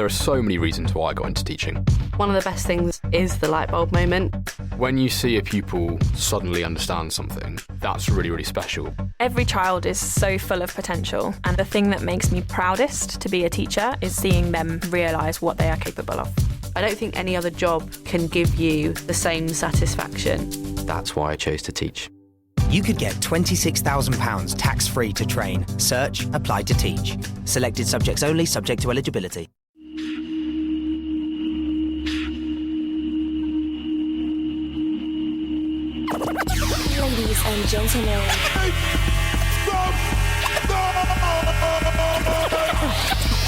there are so many reasons why I got into teaching. One of the best things is the light bulb moment. When you see a pupil suddenly understand something, that's really, really special. Every child is so full of potential, and the thing that makes me proudest to be a teacher is seeing them realise what they are capable of. I don't think any other job can give you the same satisfaction. That's why I chose to teach. You could get £26,000 tax-free to train. Search Apply to Teach. Selected subjects only, subject to eligibility. Ladies and gentlemen.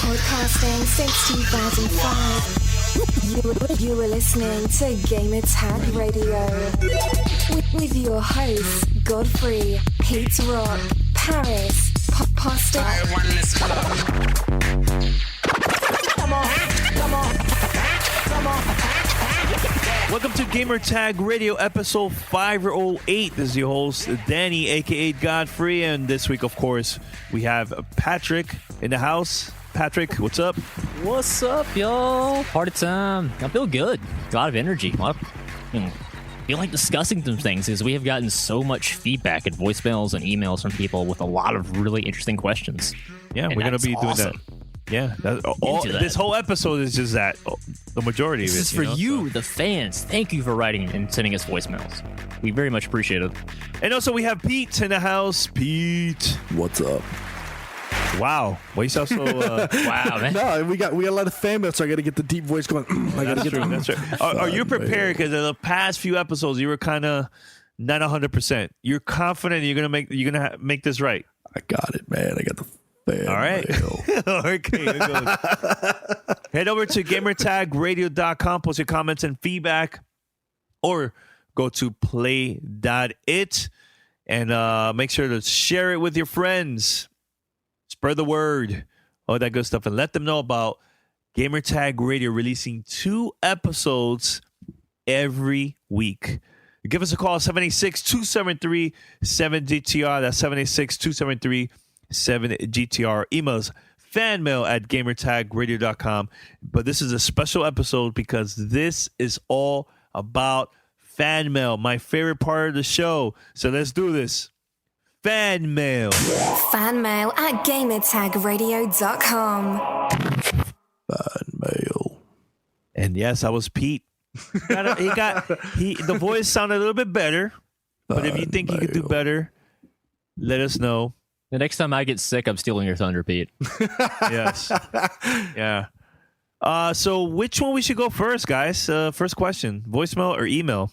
Podcasting since 2005. You were listening to Gamer Tag Radio with your hosts Godfrey, Pete Rock, Paris, Pasta. Come on. Welcome to Gamer Tag Radio episode 508. This is your host Danny, aka Godfrey, and this week, of course, we have Patrick in the house. Patrick, what's up? What's up, y'all? Party time. I feel good. A lot of energy. I feel like discussing some things because we have gotten so much feedback and voicemails and emails from people with a lot of really interesting questions. Yeah, we're going to be doing that. Yeah, this whole episode is just that. The majority of it. This is for you, the fans. Thank you for writing and sending us voicemails. We very much appreciate it. And also, we have Pete in the house. Pete. What's up? Wow. Why you sound so... wow, man. No, we got a lot of fan mail, so I got to get the deep voice going. That's true. Are you prepared? Because in the past few episodes, you were kind of not 100%. You're confident you're gonna make this right. I got it, man. I got the fan All right. mail. Okay. Head over to gamertagradio.com. Post your comments and feedback, or go to play.it and make sure to share it with your friends. Spread the word, all that good stuff, and let them know about Gamertag Radio releasing 2 episodes every week. Give us a call, 786-273-7GTR. That's 786-273-7GTR. Emails, fanmail@gamertagradio.com. But this is a special episode because this is all about fan mail, my favorite part of the show. So let's do this. Fan mail. Fan mail at gamertagradio.com. Fan mail. And yes, I was Pete. The voice sounded a little bit better. But if you think he could do better, let us know. The next time I get sick, I'm stealing your thunder, Pete. Yes. Yeah. So which one we should go first, guys? First question. Voicemail or email?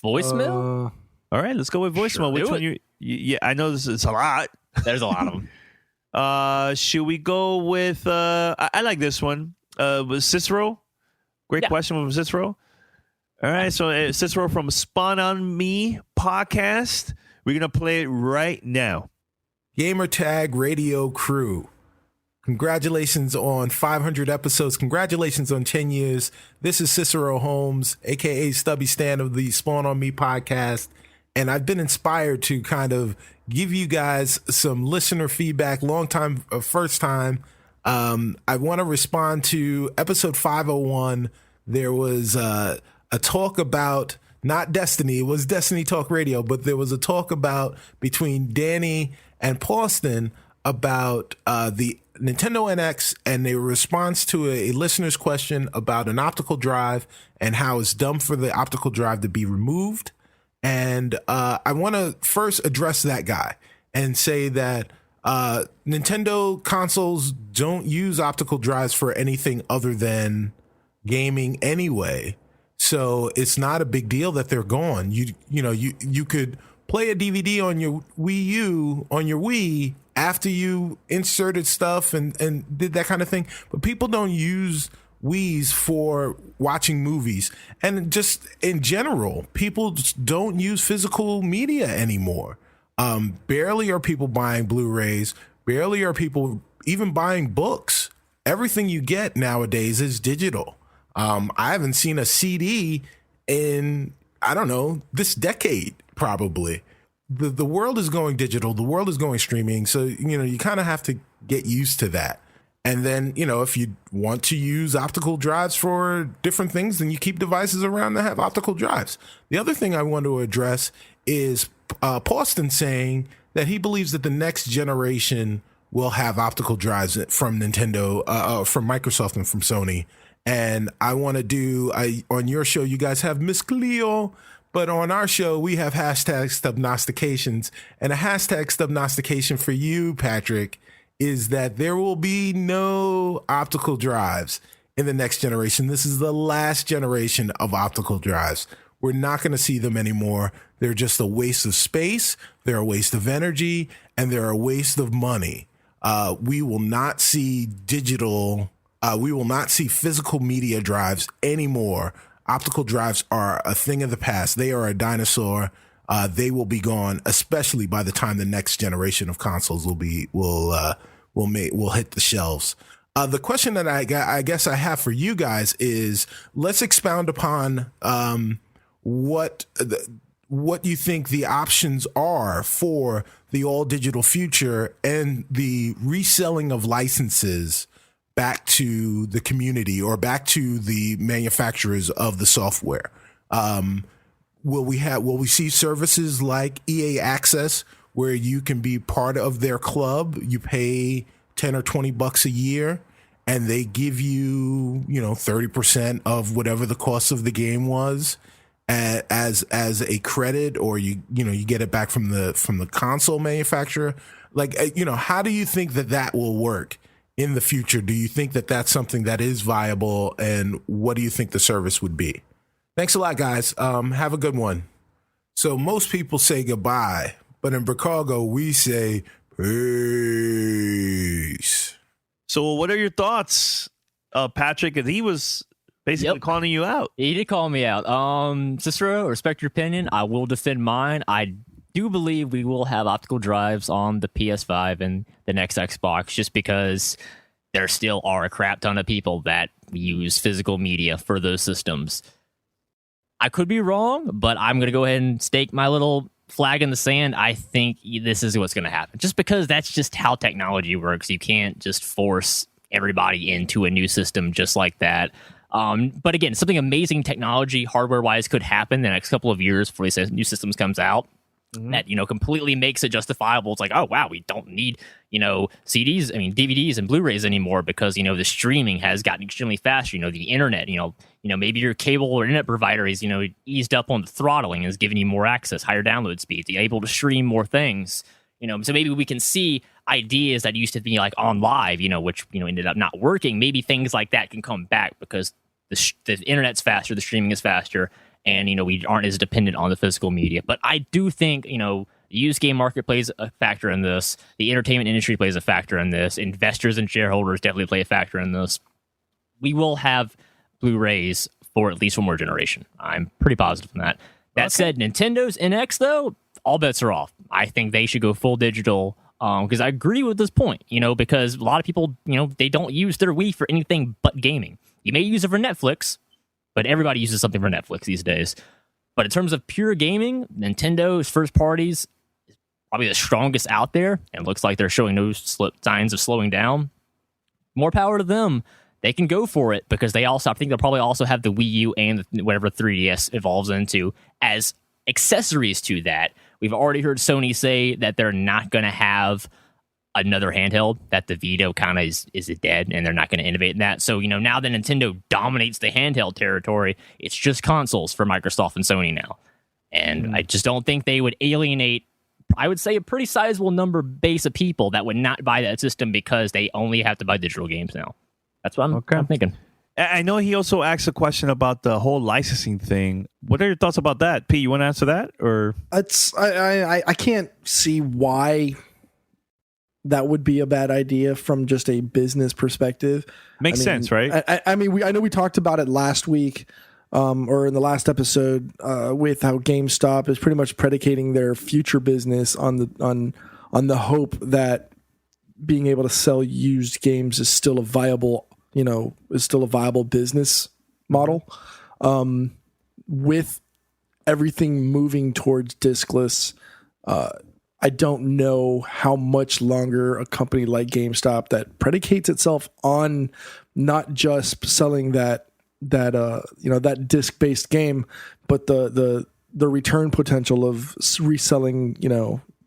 Voicemail? All right, let's go with voicemail. Sure, which one yeah, I know this is a lot. There's a lot of them. Should we go with I like this one. With Cicero? Great question from Cicero. All right, so Cicero from Spawn on Me podcast. We're going to play it right now. Gamer Tag Radio crew. Congratulations on 500 episodes. Congratulations on 10 years. This is Cicero Holmes, a.k.a. Stubby Stan of the Spawn on Me podcast. And I've been inspired to kind of give you guys some listener feedback, long time, first time. I want to respond to episode 501. There was a talk about, not Destiny, it was Destiny Talk Radio, but there was a talk about between Danny and Paulston about the Nintendo NX and a response to a listener's question about an optical drive and how it's dumb for the optical drive to be removed. And I want to first address that guy and say that Nintendo consoles don't use optical drives for anything other than gaming anyway. So it's not a big deal that they're gone. You could play a DVD on your Wii U, on your Wii, after you inserted stuff and did that kind of thing. But people don't use Wii's for watching movies. And just in general, people just don't use physical media anymore. Barely are people buying Blu-rays. Barely are people even buying books. Everything you get nowadays is digital. I haven't seen a CD in, I don't know, this decade, probably. The world is going digital. The world is going streaming. So, you kind of have to get used to that. And then, if you want to use optical drives for different things, then you keep devices around that have optical drives. The other thing I want to address is Pauston saying that he believes that the next generation will have optical drives from Nintendo, from Microsoft and from Sony. And I want to on your show, you guys have Miss Cleo, but on our show, we have hashtag Stubnostications. And a hashtag Stubnostication for you, Patrick, is that there will be no optical drives in the next generation. This is the last generation of optical drives. We're not going to see them anymore. They're just a waste of space. They're a waste of energy, and they're a waste of money. We will not see we will not see physical media drives anymore. Optical drives are a thing of the past. They are a dinosaur. They will be gone, especially by the time the next generation of consoles will hit the shelves. The question that I guess I have for you guys is, let's expound upon what you think the options are for the all digital future and the reselling of licenses back to the community or back to the manufacturers of the software. Will we see services like EA Access where you can be part of their club? You pay $10 or $20 a year and they give you, 30% of whatever the cost of the game was as a credit, or you get it back from the console manufacturer. Like, how do you think that will work in the future? Do you think that that's something that is viable, and what do you think the service would be? Thanks a lot, guys. Have a good one. So most people say goodbye, but in Chicago, we say peace. So what are your thoughts, Patrick? He was basically calling you out. He did call me out. Cicero, respect your opinion. I will defend mine. I do believe we will have optical drives on the PS5 and the next Xbox, just because there still are a crap ton of people that use physical media for those systems. I could be wrong, but I'm going to go ahead and stake my little flag in the sand. I think this is what's going to happen, just because that's just how technology works. You can't just force everybody into a new system just like that. But again, something amazing technology, hardware-wise, could happen the next couple of years before these new systems comes out. That, completely makes it justifiable. It's like, oh, wow, we don't need, DVDs and Blu-rays anymore because, the streaming has gotten extremely faster. The internet, maybe your cable or internet provider is, eased up on the throttling and is giving you more access, higher download speeds. You're able to stream more things, so maybe we can see ideas that used to be like on live, which, ended up not working. Maybe things like that can come back because the internet's faster, the streaming is faster, and, we aren't as dependent on the physical media. But I do think, the used game market plays a factor in this. The entertainment industry plays a factor in this. Investors and shareholders definitely play a factor in this. We will have Blu-rays for at least one more generation. I'm pretty positive in that. That said, Nintendo's NX, though, all bets are off. I think they should go full digital, because I agree with this point, because a lot of people, they don't use their Wii for anything but gaming. You may use it for Netflix, but everybody uses something for Netflix these days. But in terms of pure gaming, Nintendo's first parties is probably the strongest out there, and it looks like they're showing no signs of slowing down. More power to them. They can go for it, because I think they'll probably also have the Wii U and whatever 3DS evolves into as accessories to that. We've already heard Sony say that they're not going to have another handheld, that the Vita kind of is dead, and they're not going to innovate in that. So, now that Nintendo dominates the handheld territory, it's just consoles for Microsoft and Sony now. And I just don't think they would alienate, I would say, a pretty sizable base of people that would not buy that system because they only have to buy digital games now. That's what I'm thinking. I know he also asked a question about the whole licensing thing. What are your thoughts about that? Pete, you want to answer that? Or I can't see why that would be a bad idea from just a business perspective. Makes sense, right? I know we talked about it last week, or in the last episode, with how GameStop is pretty much predicating their future business on the hope that being able to sell used games is still a viable business model. With everything moving towards diskless, I don't know how much longer a company like GameStop that predicates itself on not just selling that disc-based game, but the return potential of reselling,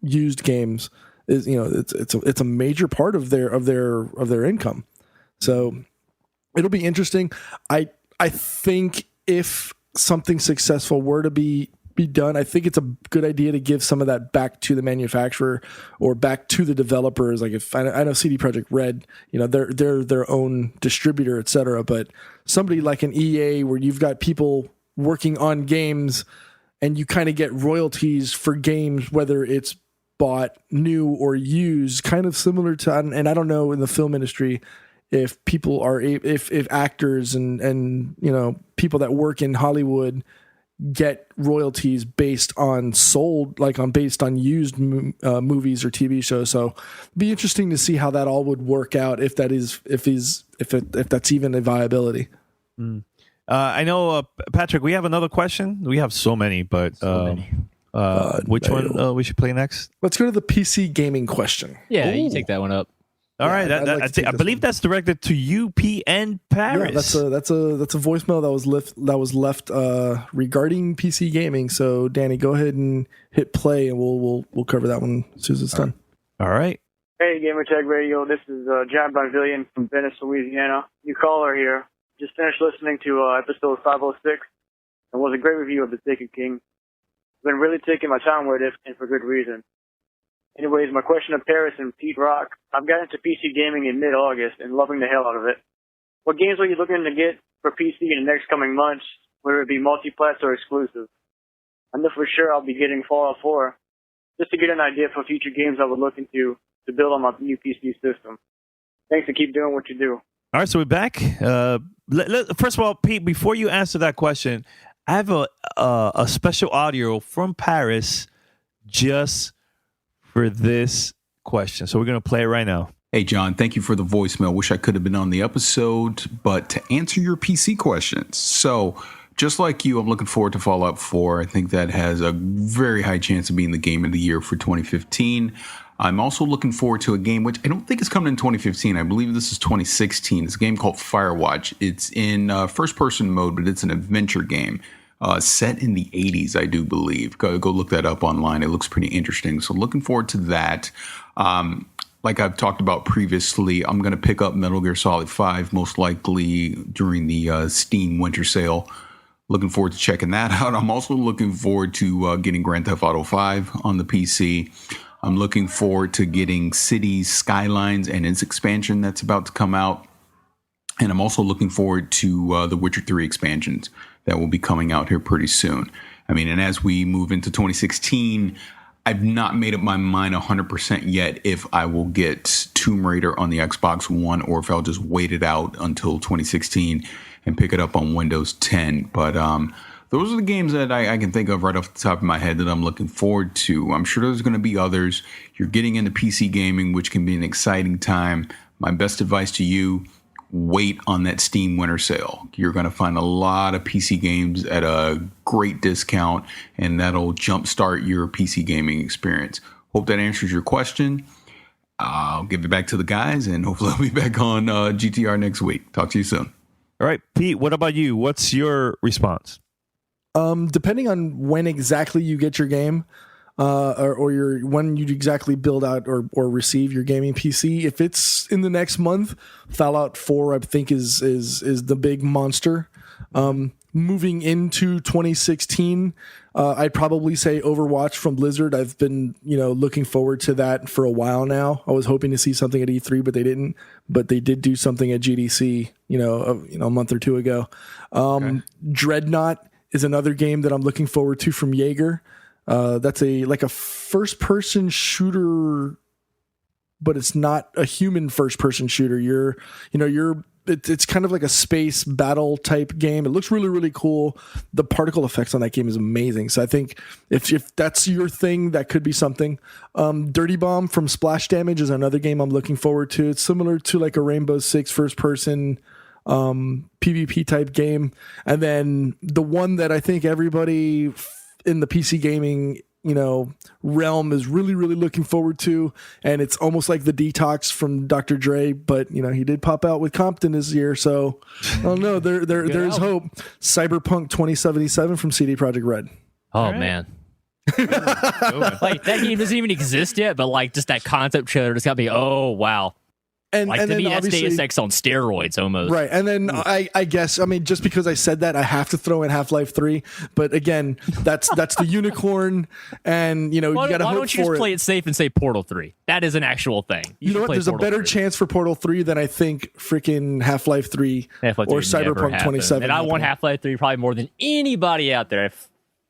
used games is, it's a major part of their income. So it'll be interesting. I think if something successful were to be done, I think it's a good idea to give some of that back to the manufacturer or back to the developers. Like if I know CD Projekt Red, they're their own distributor, etc. But somebody like an EA, where you've got people working on games and you kind of get royalties for games, whether it's bought new or used, kind of similar to, and I don't know in the film industry if people are, if actors and people that work in Hollywood get royalties based on based on used movies or TV shows. So it'd be interesting to see how that all would work out, if that's even a viability. I know, Patrick, we have another question. We have so many, but which one we should play next? Let's go to the PC gaming question. Yeah, you take that one up. All right, I believe that's directed to UPN Paris. Yeah, that's a voicemail that was left regarding PC gaming. So Danny, go ahead and hit play, and we'll cover that one as soon as it's done. All right. Hey, Gamertag Radio. This is John Bonvillian from Venice, Louisiana. New caller here. Just finished listening to episode 506, and was a great review of The Taken King. Been really taking my time with it, and for good reason. Anyways, my question to Paris and Pete Rock. I've got into PC gaming in mid-August and loving the hell out of it. What games are you looking to get for PC in the next coming months, whether it be multi-plat or exclusive? I know for sure I'll be getting Fallout 4, just to get an idea for future games I would look into to build on my new PC system. Thanks, and keep doing what you do. All right, so we're back. First of all, Pete, before you answer that question, I have a special audio from Paris just for this question. So we're going to play it right now. Hey, John, thank you for the voicemail. Wish I could have been on the episode, but to answer your PC questions. So just like you, I'm looking forward to Fallout 4. I think that has a very high chance of being the game of the year for 2015. I'm also looking forward to a game which I don't think is coming in 2015. I believe this is 2016. It's a game called Firewatch. It's in first-person mode, but it's an adventure game. Set in the 80s, I do believe. Go look that up online. It looks pretty interesting. So looking forward to that. Like I've talked about previously, I'm going to pick up Metal Gear Solid 5 most likely during the Steam winter sale. Looking forward to checking that out. I'm also looking forward to getting Grand Theft Auto 5 on the PC. I'm looking forward to getting Cities Skylines and its expansion that's about to come out. And I'm also looking forward to the Witcher 3 expansions that will be coming out here pretty soon. I mean, and as we move into 2016, I've not made up my mind 100% yet if I will get Tomb Raider on the Xbox One or if I'll just wait it out until 2016 and pick it up on Windows 10. But those are the games that I can think of right off the top of my head that I'm looking forward to. I'm sure there's going to be others. You're getting into PC gaming, which can be an exciting time. My best advice to you, wait on that Steam winter sale. You're going to find a lot of PC games at a great discount, and that'll jumpstart your PC gaming experience. Hope that answers your question. I'll give it back to the guys, and hopefully I'll be back on GTR next week. Talk to you soon. All right, Pete, what about you? What's your response? Depending on when exactly you get your game, or when you exactly build out or receive your gaming PC. If it's in the next month, Fallout 4 I think is the big monster. Moving into 2016, I'd probably say Overwatch from Blizzard. I've been looking forward to that for a while now. I was hoping to see something at E3, but they didn't. But they did do something at GDC, a month or two ago. Okay. Dreadnought is another game that I'm looking forward to from Jaeger. That's a first-person shooter, but it's not a human first-person shooter. It's kind of like a space battle type game. It looks really, really cool. The particle effects on that game is amazing. So I think if that's your thing, that could be something. Dirty Bomb from Splash Damage is another game I'm looking forward to. It's similar to like a Rainbow Six first-person PvP type game. And then the one that I think everybody in the PC gaming realm is really, really looking forward to. And it's almost like the Detox from Dr. Dre, but he did pop out with Compton this year. So I don't know. There's hope. Cyberpunk 2077 from CD Projekt Red. Oh, man. Like, that game doesn't even exist yet, but like just that concept trailer just got me, oh, wow. And like, and to then me, that's obviously, Deus Ex on steroids almost. Right. And then I guess, just because I said that, I have to throw in Half-Life 3. But again, that's the unicorn. And, you got to hope for it. Why don't you just play it safe and say Portal 3? That is an actual thing. You know what? There's a better chance for Portal 3 than I think freaking Half-Life 3 or Cyberpunk 27. And I want Half-Life 3 probably more than anybody out there.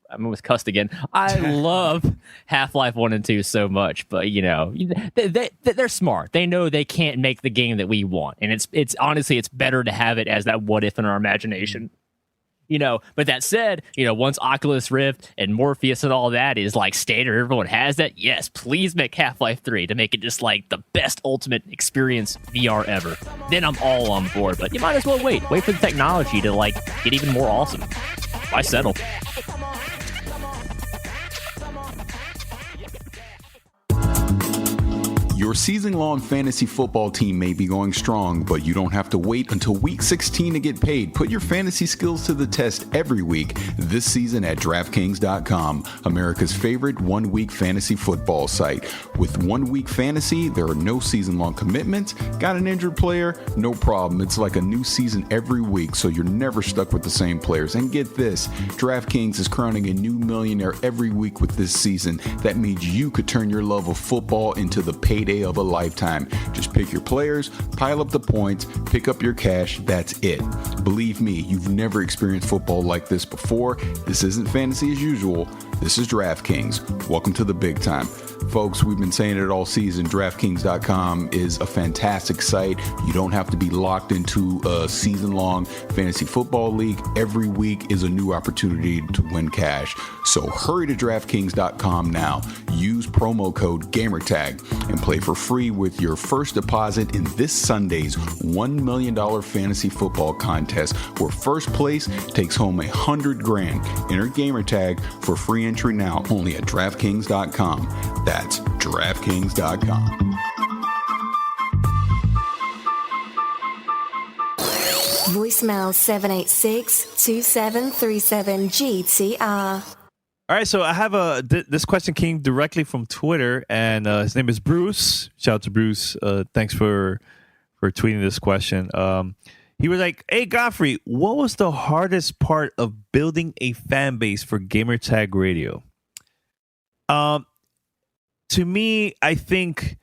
I'm almost cussed again. I love Half-Life 1 and 2 so much, but they're smart. They know they can't make the game that we want, and it's honestly it's better to have it as that what if in our imagination. But that said, once Oculus Rift and Morpheus and all that is like standard, everyone has that. Yes, please make Half-Life 3 to make it just like the best ultimate experience VR ever. Then I'm all on board. But you might as well wait for the technology to like get even more awesome. Why settle? Your season-long fantasy football team may be going strong, but you don't have to wait until week 16 to get paid. Put your fantasy skills to the test every week this season at DraftKings.com, America's favorite one-week fantasy football site. With 1 week fantasy, there are no season-long commitments. Got an injured player? No problem. It's like a new season every week, so you're never stuck with the same players. And get this, DraftKings is crowning a new millionaire every week with this season. That means you could turn your love of football into the payday of a lifetime. Just pick your players, pile up the points, pick up your cash. That's it. Believe me, you've never experienced football like this before. This isn't fantasy as usual. This is DraftKings. Welcome to the big time. Folks, we've been saying it all season. DraftKings.com is a fantastic site. You don't have to be locked into a season-long fantasy football league. Every week is a new opportunity to win cash. So hurry to DraftKings.com now. Use promo code GamerTag and play for free with your first deposit in this Sunday's $1 million fantasy football contest, where first place takes home $100,000. Enter GamerTag for free entry now only at DraftKings.com. That's DraftKings.com. Voicemail 786-2737-GTR. All right, so I have this question came directly from Twitter, and his name is Bruce. Shout out to Bruce. Thanks for tweeting this question. He was like, "Hey Godfrey, what was the hardest part of building a fan base for Gamertag Radio?" To me, I think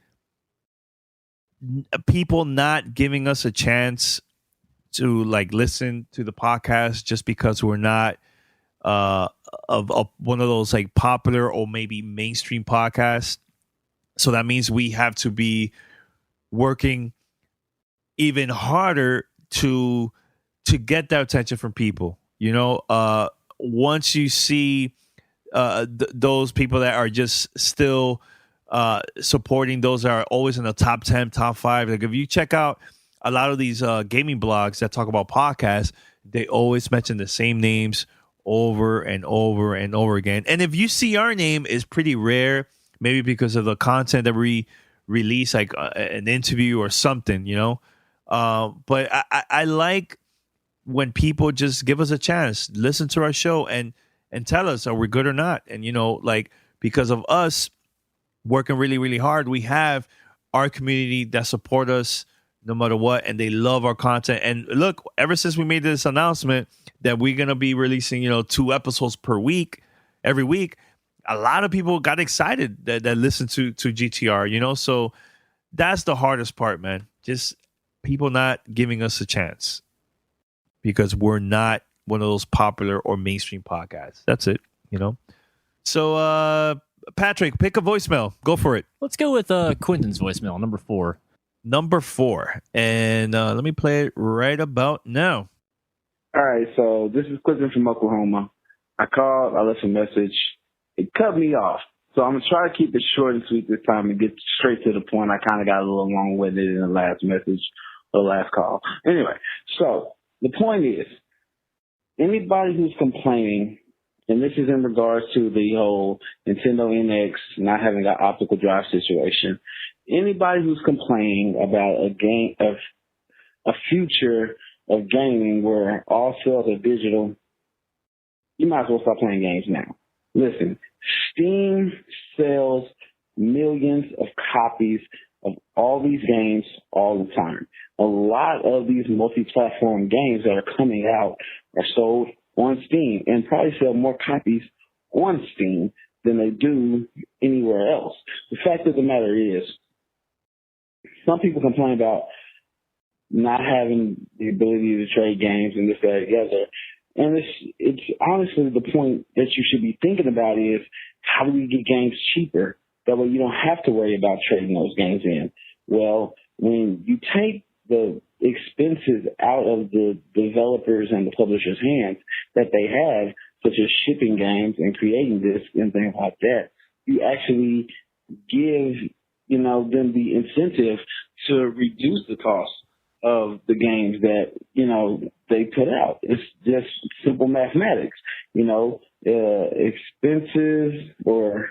people not giving us a chance to like listen to the podcast just because we're not of one of those like popular or maybe mainstream podcasts. So that means we have to be working even harder to get that attention from people. Once you see those people that are just still supporting those that are always in the top 10, top 5. Like if you check out a lot of these gaming blogs that talk about podcasts, they always mention the same names over and over and over again. And if you see our name, is pretty rare, maybe because of the content that we release, like an interview or something, But I like when people just give us a chance, listen to our show and tell us, are we good or not? And, because of us working really, really hard, we have our community that support us no matter what, and they love our content. And look, ever since we made this announcement that we're going to be releasing, 2 episodes per week, every week, a lot of people got excited that listen to GTR, So that's the hardest part, man. Just people not giving us a chance because we're not one of those popular or mainstream podcasts. That's it, So, Patrick, pick a voicemail. Go for it. Let's go with Quentin's voicemail, number 4. Number 4. And let me play it right about now. All right, so this is Quentin from Oklahoma. I called, I left a message. It cut me off. So I'm going to try to keep it short and sweet this time and get straight to the point. I kind of got a little long-winded in the last message or last call. Anyway, so the point is, anybody who's complaining And this is in regards to the whole Nintendo NX not having an optical drive situation. Anybody who's complaining about a future of gaming where all sales are digital, you might as well stop playing games now. Listen, Steam sells millions of copies of all these games all the time. A lot of these multi-platform games that are coming out are sold on Steam and probably sell more copies on Steam than they do anywhere else. The fact of the matter is, some people complain about not having the ability to trade games and this, that, together. And it's honestly the point that you should be thinking about is, how do we get games cheaper? That way you don't have to worry about trading those games in. Well, when you take the expenses out of the developers and the publishers' hands that they have, such as shipping games and creating discs and things like that, you actually give, them the incentive to reduce the cost of the games that, they put out. It's just simple mathematics, expenses or,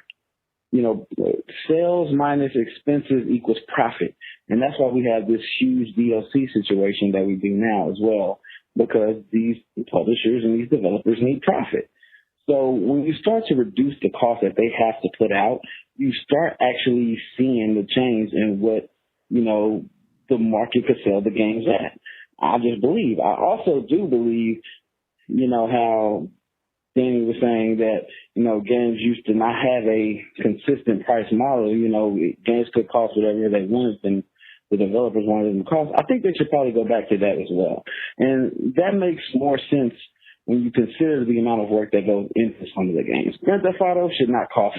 sales minus expenses equals profit. And that's why we have this huge DLC situation that we do now as well, because these publishers and these developers need profit. So when you start to reduce the cost that they have to put out, you start actually seeing the change in what, the market could sell the games at. I just believe. I also do believe, how Danny was saying that, games used to not have a consistent price model. Games could cost whatever they wanted and the developers wanted them to cost. I think they should probably go back to that as well. And that makes more sense when you consider the amount of work that goes into some of the games. Grand Theft Auto should not cost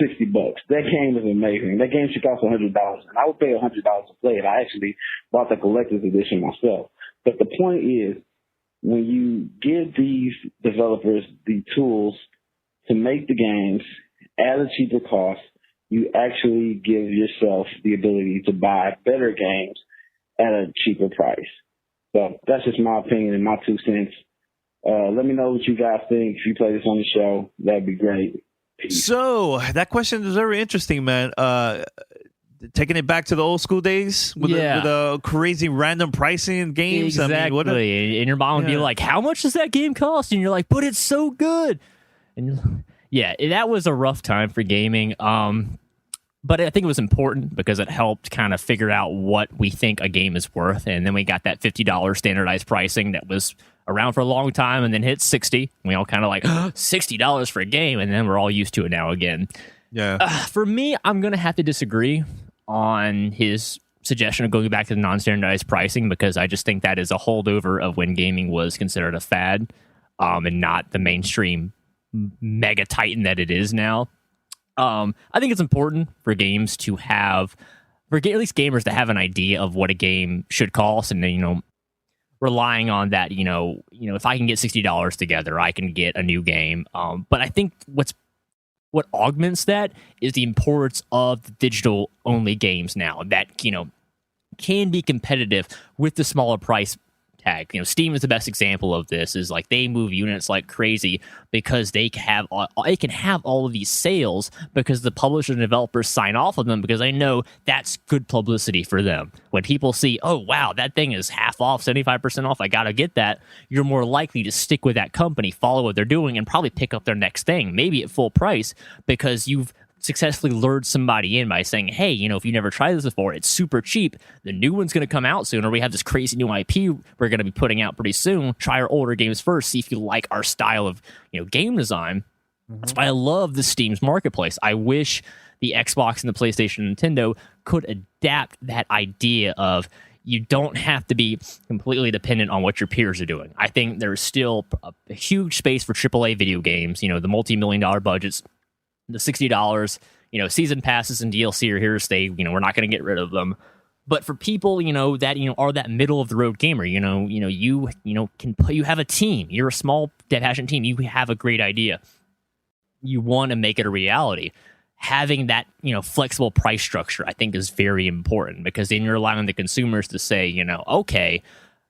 $60. That game is amazing. That game should cost $100, and I would pay $100 to play it. I actually bought the collector's edition myself. But the point is, when you give these developers the tools to make the games at a cheaper cost, you actually give yourself the ability to buy better games at a cheaper price. So that's just my opinion and my 2 cents. Let me know what you guys think. If you play this on the show, that'd be great. Peace. So that question is very interesting, man. Taking it back to the old school days with the crazy random pricing in games. Exactly. And your mom would be like, how much does that game cost? And you're like, but it's so good. And that was a rough time for gaming. But I think it was important because it helped kind of figure out what we think a game is worth. And then we got that $50 standardized pricing that was around for a long time and then hit $60. We all kind of like, $60 for a game. And then we're all used to it now again. Yeah. For me, I'm going to have to disagree on his suggestion of going back to the non-standardized pricing, because I just think that is a holdover of when gaming was considered a fad, and not the mainstream mega titan that it is now. I think it's important for games to have, at least gamers to have an idea of what a game should cost, and then, relying on that, if I can get $60 together, I can get a new game. But I think what augments that is the importance of the digital only games now that, can be competitive with the smaller price tag. Steam is the best example of this. Is like they move units like crazy because they can have all of these sales because the publishers and developers sign off on them, because I know that's good publicity for them. When people see, oh wow, that thing is half off, 75% off, I gotta get that, you're more likely to stick with that company, follow what they're doing, and probably pick up their next thing, maybe at full price, because you've successfully lured somebody in by saying, hey, if you never tried this before, it's super cheap. The new one's going to come out soon, or we have this crazy new IP we're going to be putting out pretty soon. Try our older games first, see if you like our style of game design. Mm-hmm. That's why I love the Steam's marketplace. I wish the Xbox and the PlayStation and Nintendo could adapt that idea of you don't have to be completely dependent on what your peers are doing. I think there's still a huge space for AAA video games, the multi-million-dollar budgets, the $60, season passes and DLC are here to stay. We're not going to get rid of them. But for people, that are that middle of the road gamer, you have a team. You're a small, passionate team. You have a great idea. You want to make it a reality. Having that, flexible price structure, I think, is very important, because then you're allowing the consumers to say, okay,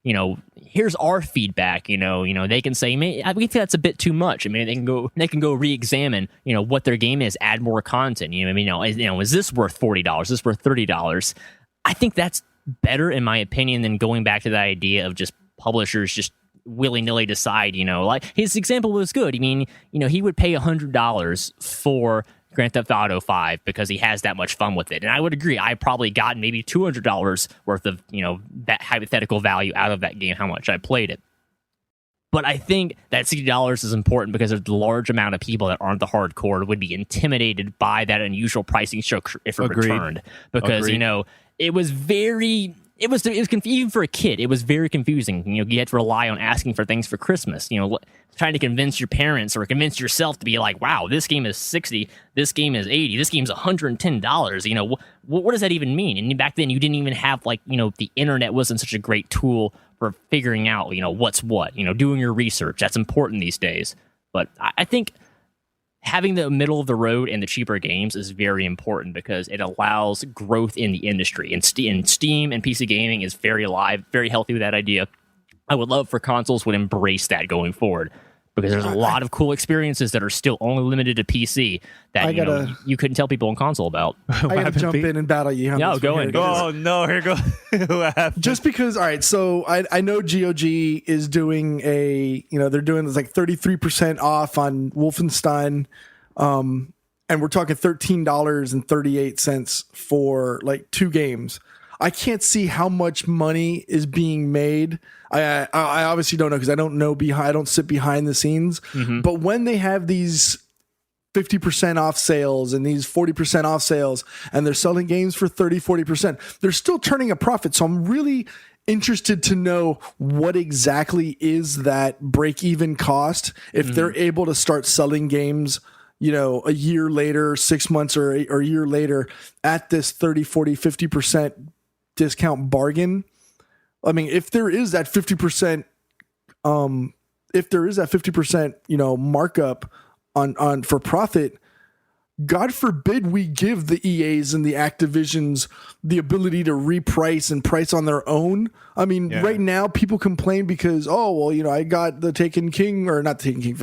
here's our feedback. They can say, I think that's a bit too much. I mean, they can go re-examine, what their game is, add more content. Is this worth $40? Is this worth $30? I think that's better, in my opinion, than going back to the idea of just publishers just willy-nilly decide, like his example was good. I mean, he would pay $100 for Grand Theft Auto 5 because he has that much fun with it. And I would agree, I probably got maybe $200 worth of, that hypothetical value out of that game, how much I played it. But I think that $60 is important because there's a large amount of people that aren't the hardcore would be intimidated by that unusual pricing structure if it returned. Because, it was very... It was even for a kid. It was very confusing. You had to rely on asking for things for Christmas. Trying to convince your parents or convince yourself to be like, "Wow, this game is $60. This game is $80. This game's $110." What does that even mean? And back then, you didn't even have the internet wasn't such a great tool for figuring out what's what. Doing your research, that's important these days. But I think having the middle of the road and the cheaper games is very important because it allows growth in the industry. And Steam and PC gaming is very alive, very healthy with that idea. I would love for consoles would embrace that going forward because there's a lot of cool experiences that are still only limited to PC that you couldn't tell people on console about. I gotta jump in and battle you. No, go in. Oh no, here goes. Just because, all right. So I know GOG is doing they're doing this like 33% off on Wolfenstein, and we're talking $13.38 for like 2 games. I can't see how much money is being made. I obviously don't know because I don't sit behind the scenes. Mm-hmm. But when they have these 50% off sales and these 40% off sales and they're selling games for 30-40%, they're still turning a profit. So I'm really interested to know what exactly is that break-even cost if they're able to start selling games a year later, 6 months or a year later at this 30, 40, 50% discount bargain. I mean, if there is that 50%, markup on for profit, God forbid we give the EAs and the Activisions the ability to reprice and price on their own. I mean, right now people complain because, I got the Taken King or not Taken King we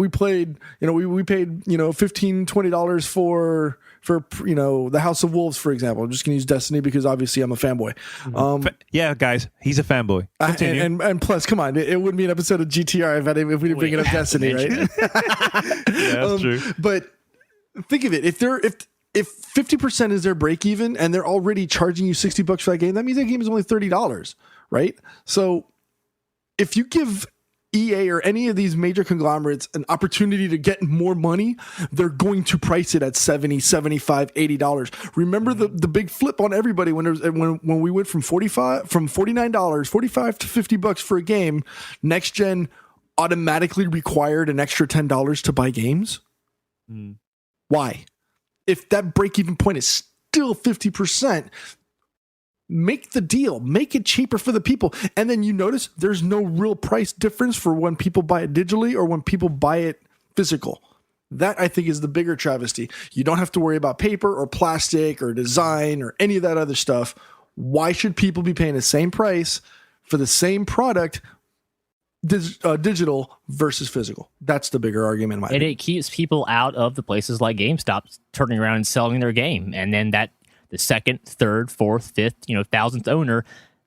played, we paid, $15, $20 for the House of Wolves, for example. I'm just going to use Destiny because obviously I'm a fanboy. Guys, he's a fanboy. And plus, come on, it wouldn't be an episode of GTR if we didn't bring it up Destiny, right? Yeah, that's true. But think of it. If 50% is their break even and they're already charging you $60 for that game, that means that game is only $30, right? So if you give EA or any of these major conglomerates an opportunity to get more money, they're going to price it at $70, $75, $80. Remember the big flip on everybody when we went from $45 to $50 for a game. Next gen automatically required an extra $10 to buy games. Why? If that break-even point is still 50%, make the deal. Make it cheaper for the people. And then you notice there's no real price difference for when people buy it digitally or when people buy it physical. That, I think, is the bigger travesty. You don't have to worry about paper or plastic or design or any of that other stuff. Why should people be paying the same price for the same product digital versus physical? That's the bigger argument in my opinion. It keeps people out of the places like GameStop turning around and selling their game, and then that the second, third, fourth, fifth, 1000th owner,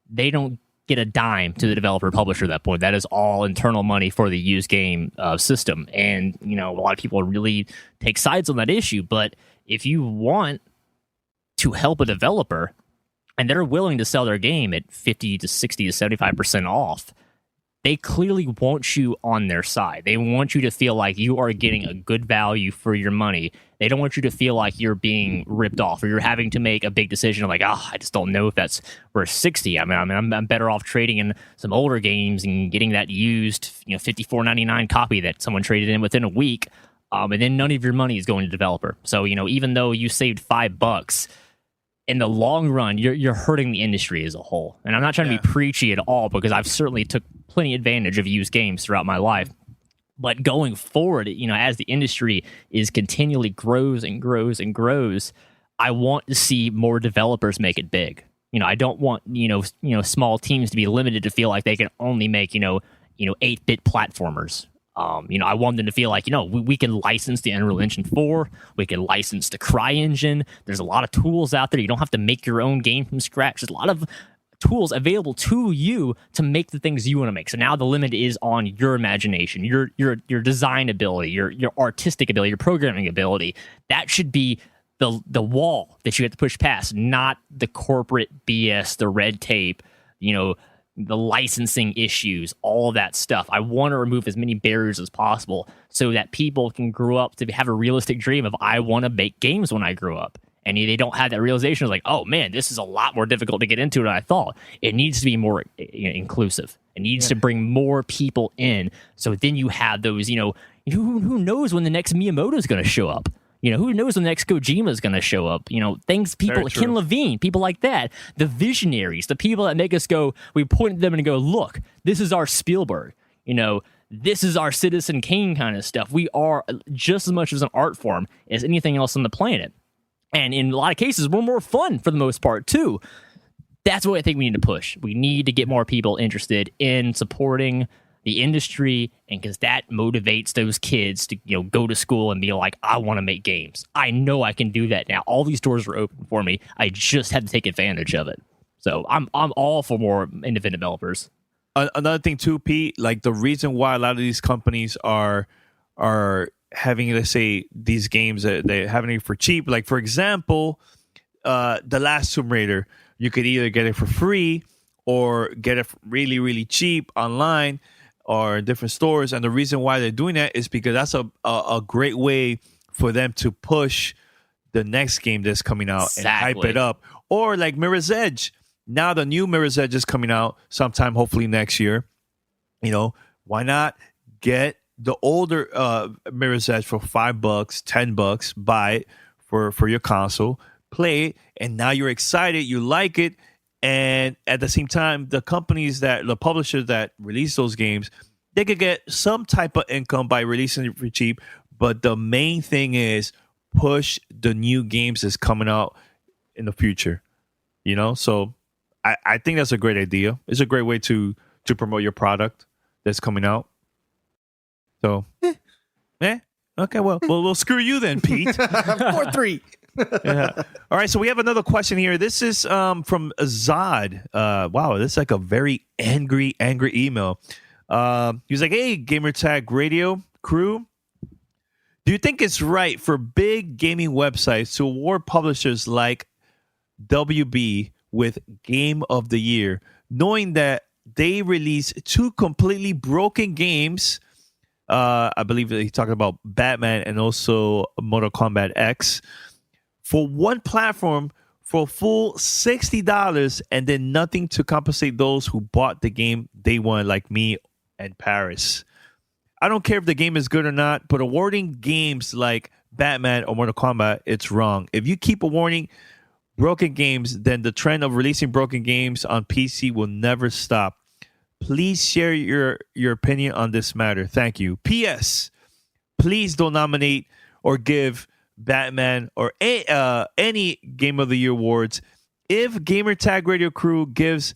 they don't get a dime to the developer publisher at that point. That is all internal money for the used game system, and a lot of people really take sides on that issue. But if you want to help a developer and they're willing to sell their game at 50 to 60 to 75% off, they clearly want you on their side. They want you to feel like you are getting a good value for your money. They don't want you to feel like you're being ripped off or you're having to make a big decision of like, I just don't know if that's worth 60. I mean, I'm better off trading in some older games and getting that used, $54.99 copy that someone traded in within a week. And then none of your money is going to developer. So, even though you saved $5, in the long run, you're hurting the industry as a whole. And I'm not trying to be preachy at all because I've certainly took plenty advantage of used games throughout my life. But going forward, as the industry is continually grows and grows and grows, I want to see more developers make it big. I don't want small teams to be limited to feel like they can only make 8-bit platformers. I want them to feel like we can license the Unreal Engine 4, we can license the CryEngine. There's a lot of tools out there. You don't have to make your own game from scratch. There's a lot of tools available to you to make the things you want to make. So now the limit is on your imagination, your design ability, your artistic ability, your programming ability. That should be the wall that you have to push past, not the corporate BS, the red tape, the licensing issues, all of that stuff. I want to remove as many barriers as possible so that people can grow up to have a realistic dream of, I want to make games when I grow up. And they don't have that realization of like, oh man, this is a lot more difficult to get into than I thought. It needs to be more inclusive. It needs to bring more people in. So then you have those, who knows when the next Miyamoto is going to show up? Who knows when the next Kojima is going to show up? People like Ken Levine, people like that, the visionaries, the people that make us go, we point at them and go, look, this is our Spielberg, this is our Citizen Kane kind of stuff. We are just as much as an art form as anything else on the planet. And in a lot of cases, we're more fun for the most part, too. That's what I think we need to push. We need to get more people interested in supporting the industry, and because that motivates those kids to go to school and be like, I want to make games. I know I can do that now. All these doors are open for me. I just have to take advantage of it. So I'm all for more independent developers. Another thing too, Pete, like the reason why a lot of these companies are having, let's say, these games that they're having it for cheap. Like, for example, The Last Tomb Raider, you could either get it for free or get it really, really cheap online or in different stores. And the reason why they're doing that is because that's a great way for them to push the next game that's coming out and hype it up. Or like Mirror's Edge. Now the new Mirror's Edge is coming out sometime, hopefully next year. Why not get the older Mirror's Edge for $5, $10, buy it for your console, play it, and now you're excited, you like it, and at the same time, the publishers that release those games, they could get some type of income by releasing it for cheap. But the main thing is push the new games that's coming out in the future. So I think that's a great idea. It's a great way to promote your product that's coming out. So, okay, well, we'll screw you then, Pete. 4-3. Yeah. All right, so we have another question here. This is from Zod. Wow, this is like a very angry email. He was like, hey, Gamertag Radio crew, do you think it's right for big gaming websites to award publishers like WB with Game of the Year, knowing that they release 2 completely broken games? I believe that he's talking about Batman and also Mortal Kombat X for one platform for a full $60 and then nothing to compensate those who bought the game day one, like me and Paris. I don't care if the game is good or not, but awarding games like Batman or Mortal Kombat, it's wrong. If you keep awarding broken games, then the trend of releasing broken games on PC will never stop. Please share your opinion on this matter. Thank you. P.S. Please don't nominate or give Batman or any Game of the Year awards. If Gamertag Radio Crew gives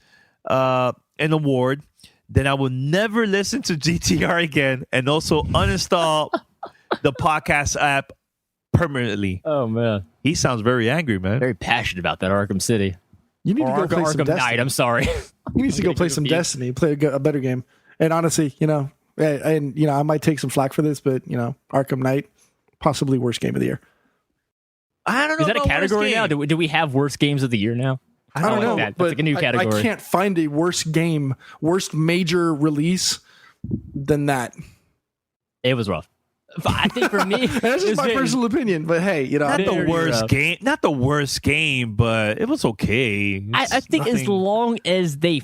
an award, then I will never listen to GTR again and also uninstall the podcast app permanently. Oh, man. He sounds very angry, man. Very passionate about that Arkham City. You need to go play some Arkham Destiny. Knight, I'm sorry. He needs to go play some Destiny, play a better game. And honestly, I might take some flack for this, but Arkham Knight, possibly worst game of the year. I don't know. Is that a category now? Do we have worst games of the year now? I don't know. That's but like a new category. I can't find a worse major release than that. It was rough. I think for me, that's just my personal opinion. But hey, not the worst game, but it was okay. I think as long as they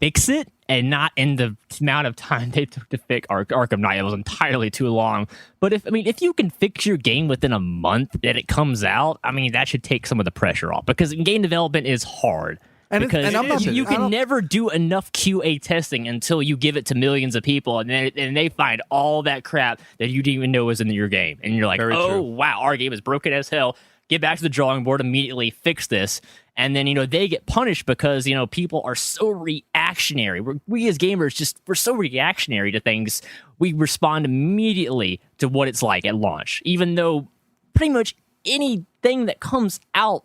fix it and not in the amount of time they took to fix Arkham Knight, it was entirely too long. But if you can fix your game within a month that it comes out, that should take some of the pressure off, because game development is hard. Because you can never do enough QA testing until you give it to millions of people, and they find all that crap that you didn't even know was in your game. And you're like, wow, our game is broken as hell. get back to the drawing board immediately, fix this. And then, they get punished because, people are so reactionary. We as gamers, we're so reactionary to things. We respond immediately to what it's like at launch, even though pretty much anything that comes out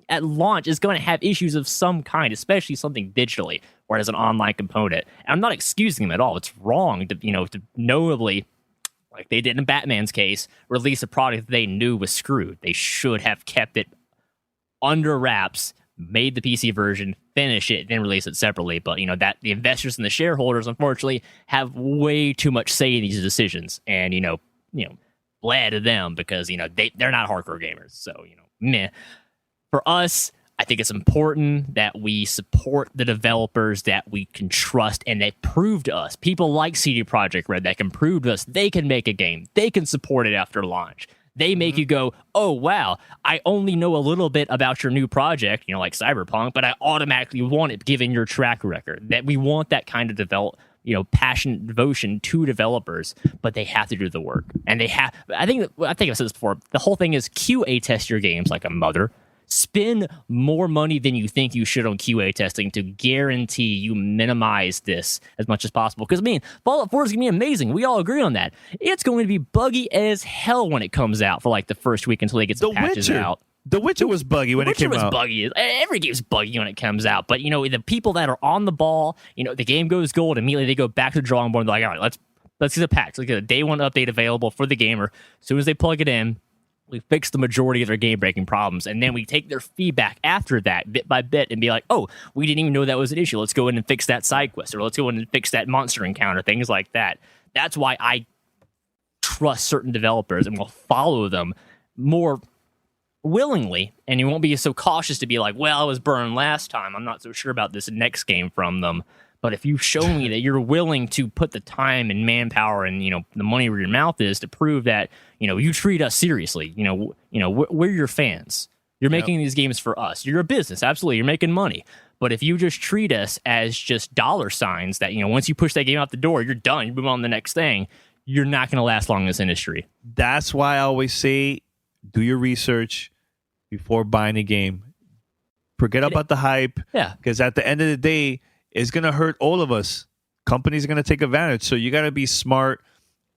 at launch is going to have issues of some kind, especially something digitally or as an online component. And I'm not excusing them at all. It's wrong to notably, like they did in Batman's case, release a product that they knew was screwed. They should have kept it under wraps, made the PC version, finish it, then release it separately. But that the investors and the shareholders, unfortunately, have way too much say in these decisions, and glad to them because they're not hardcore gamers. So meh. For us, I think it's important that we support the developers that we can trust and that prove to us. People like CD Projekt Red that can prove to us they can make a game. They can support it after launch. They make you go, oh, wow, I only know a little bit about your new project, like Cyberpunk, but I automatically want it given your track record. That we want that kind of passion, devotion to developers, but they have to do the work. And they have, I think I've said this before, the whole thing is QA test your games like a mother. Spend more money than you think you should on QA testing to guarantee you minimize this as much as possible. Because, Fallout 4 is going to be amazing. We all agree on that. It's going to be buggy as hell when it comes out for like the first week until they get some patches out. The Witcher was buggy when it came out. Buggy. Every game's buggy when it comes out. But, the people that are on the ball, the game goes gold, immediately they go back to the drawing board and they're like, all right, let's get a patch. Let's get a day one update available for the gamer. As soon as they plug it in, we fix the majority of their game-breaking problems, and then we take their feedback after that, bit by bit, and be like, oh, we didn't even know that was an issue. Let's go in and fix that side quest, or let's go in and fix that monster encounter, things like that. That's why I trust certain developers and will follow them more willingly, and you won't be so cautious to be like, well, I was burned last time. I'm not so sure about this next game from them. But if you show me that you're willing to put the time and manpower and the money where your mouth is to prove that you treat us seriously, we're your fans. You're making these games for us. You're a business, absolutely. You're making money. But if you just treat us as just dollar signs that once you push that game out the door, you're done. You move on to the next thing. You're not going to last long in this industry. That's why I always say, do your research before buying a game. Forget about the hype. Yeah. Because at the end of the day, it's going to hurt all of us. Companies are going to take advantage. So you got to be smart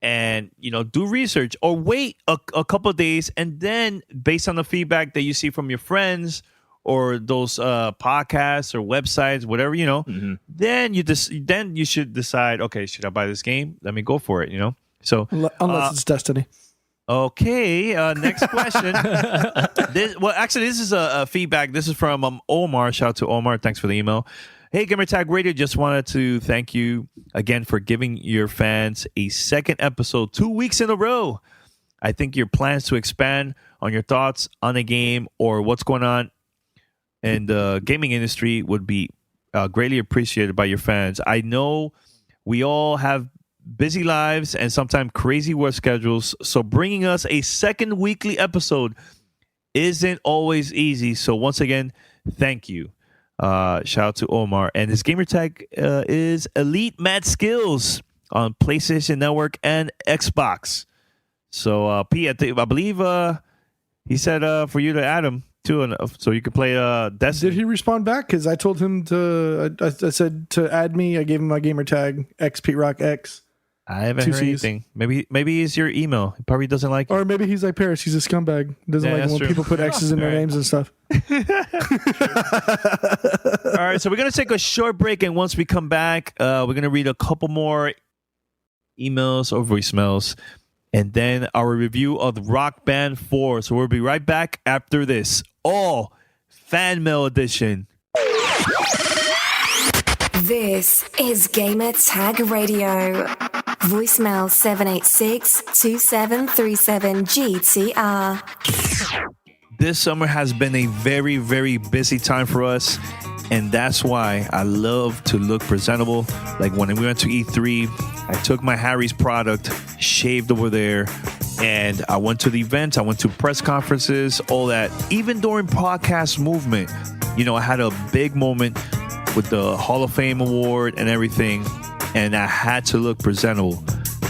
and, do research or wait a couple of days. And then based on the feedback that you see from your friends or those podcasts or websites, whatever, then you should decide, okay, should I buy this game? Let me go for it, So unless it's Destiny. Okay, next question. This is a feedback. This is from Omar. Shout out to Omar. Thanks for the email. Hey, Gamertag Radio, just wanted to thank you again for giving your fans a second episode 2 weeks in a row. I think your plans to expand on your thoughts on a game or what's going on in the gaming industry would be greatly appreciated by your fans. I know we all have busy lives and sometimes crazy work schedules, so bringing us a second weekly episode isn't always easy. So once again, thank you. Shout out to Omar, and his gamer tag is Elite Mad Skills on PlayStation Network and Xbox. So P, I believe he said for you to add him too, so you could play Destiny. Did he respond back? Because I told him to. I said to add me. I gave him my gamer tag XPeteRockX. I haven't heard anything. Maybe it's your email. He probably doesn't like it. Or maybe he's like Paris. He's a scumbag. Doesn't like when people put X's in their names and stuff. All right, so we're going to take a short break, and once we come back, we're going to read a couple more emails or voicemails, and then our review of Rock Band 4. So we'll be right back after this. All fan mail edition. This is Gamer Tag Radio. Voicemail 786-2737-GTR. This summer has been a very, very busy time for us, and that's why I love to look presentable. Like when we went to E3, I took my Harry's product, shaved over there, and I went to the events, I went to press conferences, all that. Even during podcast movement, I had a big moment with the Hall of Fame award and everything, and I had to look presentable.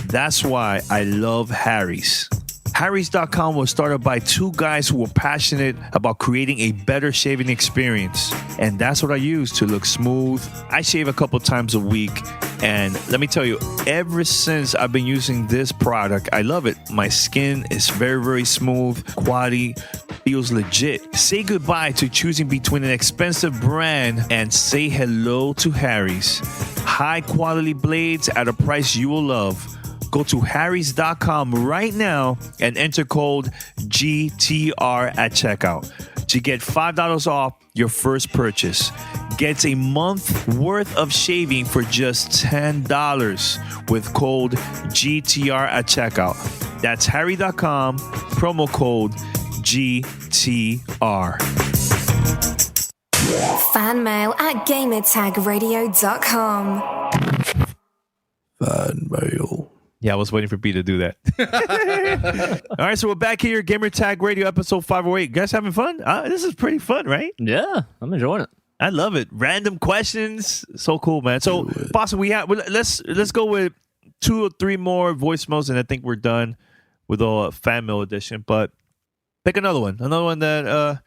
That's why I love Harry's. Harry's.com was started by two guys who were passionate about creating a better shaving experience. And that's what I use to look smooth. I shave a couple times a week. And let me tell you, ever since I've been using this product, I love it. My skin is very, very smooth. Quality feels legit. Say goodbye to choosing between an expensive brand and say hello to Harry's. High quality blades at a price you will love. Go to harrys.com right now and enter code GTR at checkout to get $5 off your first purchase. Get a month worth of shaving for just $10 with code GTR at checkout. That's harry.com, promo code GTR. Fan mail at gamertagradio.com. Fan mail. Yeah, I was waiting for B to do that. All right, so we're back here, Gamer Tag Radio, episode 508. You guys having fun? This is pretty fun, right? Yeah, I'm enjoying it. I love it. Random questions, so cool, man. So, Boston, let's go with 2 or 3 more voicemails, and I think we're done with the fan mail edition. But pick another one that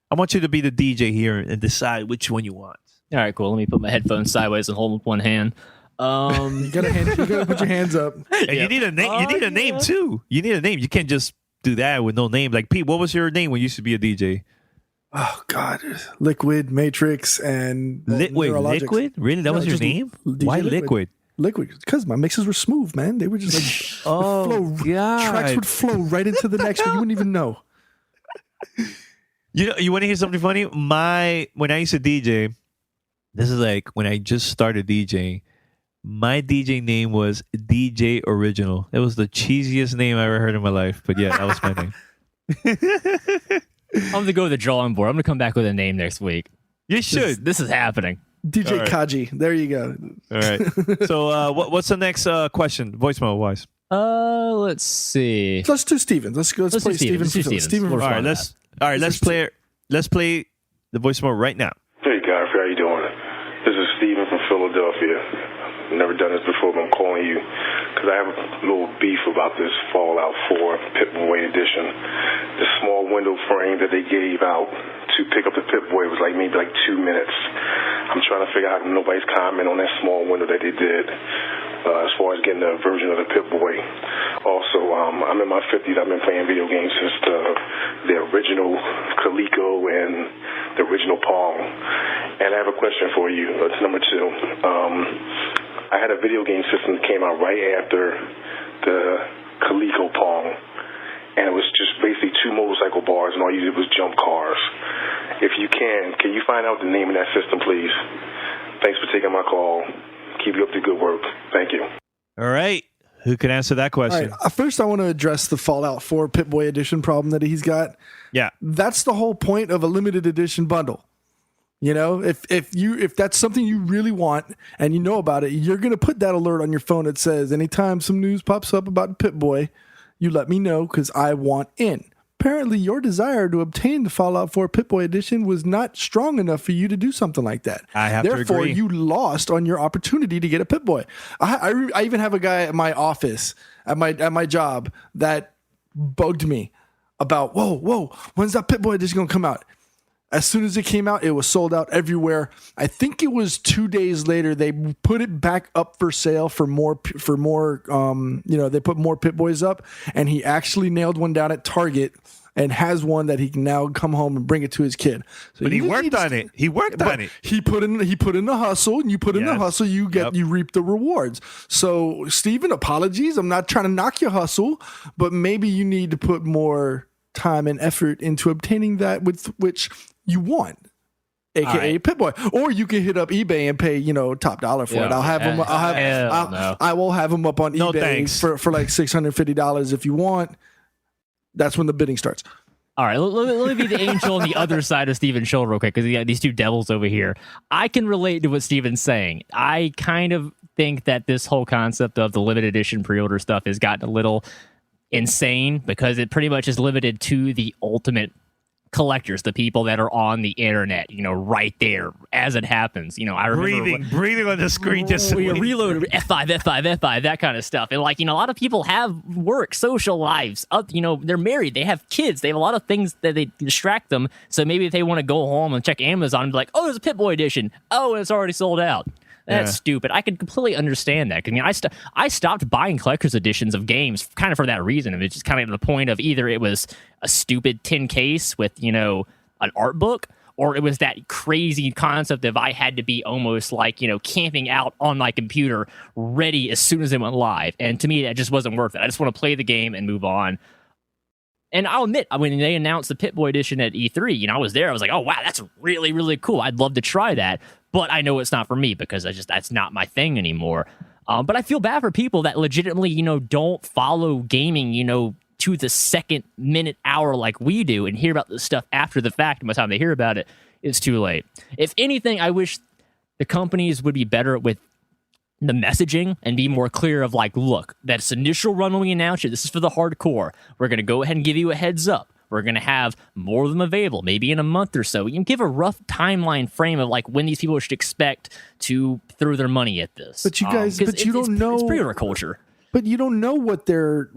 I want you to be the DJ here and decide which one you want. All right, cool. Let me put my headphones sideways and hold them with one hand. You gotta put your hands up. And you need a name. You need a name too. You need a name. You can't just do that with no name. Like Pete, what was your name when you used to be a DJ? Oh God, Liquid, Matrix, and Liquid? Really? That was your name? Why Liquid? Liquid, because my mixes were smooth, man. They were just like tracks would flow right into the next one. You wouldn't even know. You want to hear something funny? When I used to DJ, this is like when I just started DJing. My DJ name was DJ Original. It was the cheesiest name I ever heard in my life. But yeah, that was my name. I'm going to go with the drawing board. I'm going to come back with a name next week. You should. This is happening. DJ Kaji. There you go. All right. So what's the next question, voicemail-wise? Let's see. Let's do Stevens. Let's play Stevens. All right, let's play the voicemail right now. Hey, Godfrey, how you doing? This is Steven from Philadelphia. Never done this before, but I'm calling you because I have a little beef about this Fallout 4 Pip-Boy edition. The small window frame that they gave out to pick up the Pip-Boy was maybe 2 minutes. I'm trying to figure out if nobody's comment on that small window that they did as far as getting the version of the Pip-Boy. Also, I'm in my 50s. I've been playing video games since the original Coleco and the original Pong. And I have a question for you. It's number 2. I had a video game system that came out right after the Coleco Pong, and it was just basically 2 motorcycle bars, and all you did was jump cars. If you can you find out the name of that system, please? Thanks for taking my call. Keep you up to good work. Thank you. All right. Who can answer that question? All right. First, I want to address the Fallout 4 Pip-Boy edition problem that he's got. Yeah. That's the whole point of a limited edition bundle. You know, if that's something you really want and you know about it, you're going to put that alert on your phone that says anytime some news pops up about Pip-Boy, you let me know because I want in. Apparently, your desire to obtain the Fallout 4 Pip-Boy edition was not strong enough for you to do something like that. I have to agree. Therefore, you lost on your opportunity to get a Pip-Boy. I even have a guy at my office, at my job, that bugged me about, whoa, when's that Pip-Boy edition going to come out? As soon as it came out, it was sold out everywhere. I think it was 2 days later they put it back up for sale for more. They put more Pip-Boys up, and he actually nailed one down at Target and has one that he can now come home and bring it to his kid. So but he worked on it. He worked on it. He put in the hustle, and you put in the hustle, you reap the rewards. So, Steven, apologies. I'm not trying to knock your hustle, but maybe you need to put more time and effort into obtaining that with which you want, aka Pip-Boy. Or you can hit up eBay and pay, top dollar for it. I'll have them. I will have them up on eBay for like $650 if you want. That's when the bidding starts. All right, let me be the angel on the other side of Steven's shoulder real quick, because you got these two devils over here. I can relate to what Steven's saying. I kind of think that this whole concept of the limited edition pre-order stuff has gotten a little insane, because it pretty much is limited to the ultimate collectors, the people that are on the internet, right there as it happens. I remember breathing on the screen, just we reload F5, that kind of stuff. And a lot of people have work, social lives. They're married, they have kids, they have a lot of things that they distract them. So maybe if they want to go home and check Amazon and be like, oh, there's a Pip-Boy edition. Oh, and it's already sold out. That's stupid. I can completely understand that. I stopped buying collector's editions of games kind of for that reason. It's just kind of the point of either it was a stupid tin case with, an art book, or it was that crazy concept of I had to be almost like, camping out on my computer ready as soon as it went live. And to me, that just wasn't worth it. I just want to play the game and move on. And I'll admit, when they announced the Pip-Boy edition at E3, I was there. I was like, oh, wow, that's really, really cool. I'd love to try that. But I know it's not for me because that's not my thing anymore. But I feel bad for people that legitimately, don't follow gaming, to the second, minute, hour like we do and hear about this stuff after the fact. And by the time they hear about it, it's too late. If anything, I wish the companies would be better with the messaging and be more clear of look, that's initial run when we announce it, this is for the hardcore. We're going to go ahead and give you a heads up. We're going to have more of them available, maybe in a month or so. You can give a rough timeline frame of when these people should expect to throw their money at this. But you guys, don't know. It's pre-order culture. But you don't know what their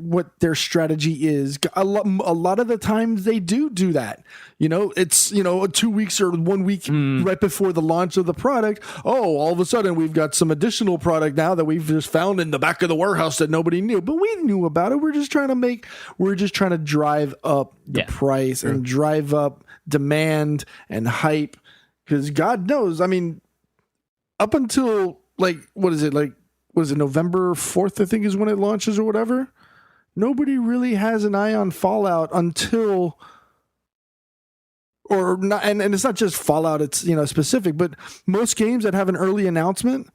strategy is. A lot of the times they do that. It's 2 weeks or 1 week right before the launch of the product. Oh, all of a sudden we've got some additional product now that we've just found in the back of the warehouse that nobody knew. But we knew about it. We're just trying to drive up the price and drive up demand and hype. Because God knows, up until what is it, November 4th, I think is when it launches or whatever? Nobody really has an eye on Fallout until, or not, and it's not just Fallout, it's, specific, but most games that have an early announcement,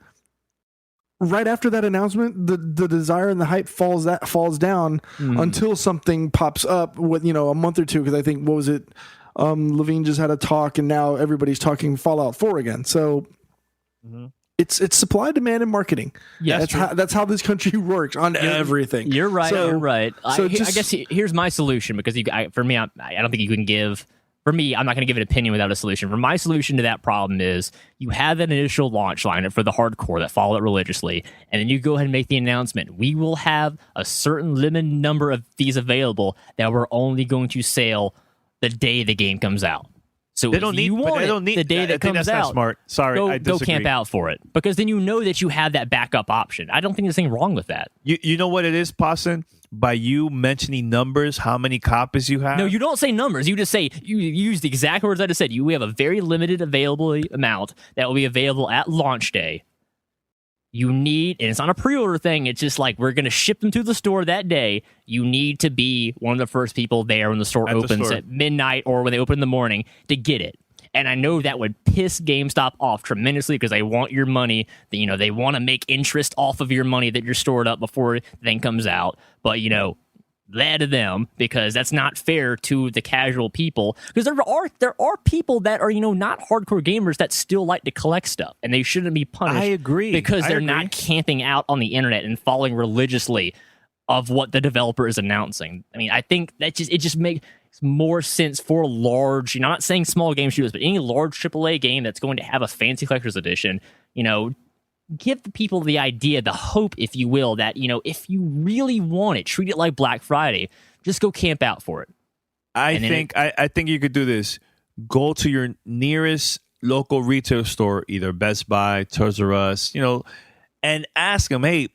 right after that announcement, the desire and the hype falls down until something pops up with, a month or two, because I think, what was it? Levine just had a talk and now everybody's talking Fallout 4 again. So, It's supply, demand, and marketing. Yeah, that's how this country works on everything. You're right. You're right. I guess here's my solution, because for me, I don't think you can give. For me, I'm not going to give an opinion without a solution. For my solution to that problem is you have an initial launch lineup for the hardcore that follow it religiously, and then you go ahead and make the announcement. We will have a certain limited number of these available that we're only going to sell the day the game comes out. So they don't if you need, want they don't need, the day that comes that's out, not smart. Sorry, I go disagree. camp out for it, because then you know that you have that backup option. I don't think there's anything wrong with that. You know what it is, Posson? By you mentioning numbers, how many copies you have? No, you don't say numbers. You just say, you use the exact words I just said. We have a very limited available amount that will be available at launch day. You need, and it's not a pre-order thing, it's just we're going to ship them to the store that day. You need to be one of the first people there when the store opens at midnight or when they open in the morning to get it. And I know that would piss GameStop off tremendously, because they want your money. They want to make interest off of your money that you're stored up before the thing comes out. But, glad to them, because that's not fair to the casual people, because there are people that are not hardcore gamers that still like to collect stuff, and they shouldn't be punished. I agree, because they're not camping out on the internet and following religiously of what the developer is announcing. I think that it just makes more sense for large, I'm not saying small game studios, but any large AAA game that's going to have a fancy collector's edition, give the people the idea, the hope, if you will, that, if you really want it, treat it like Black Friday. Just go camp out for it. I think you could do this. Go to your nearest local retail store, either Best Buy, Toys R Us, and ask them, hey,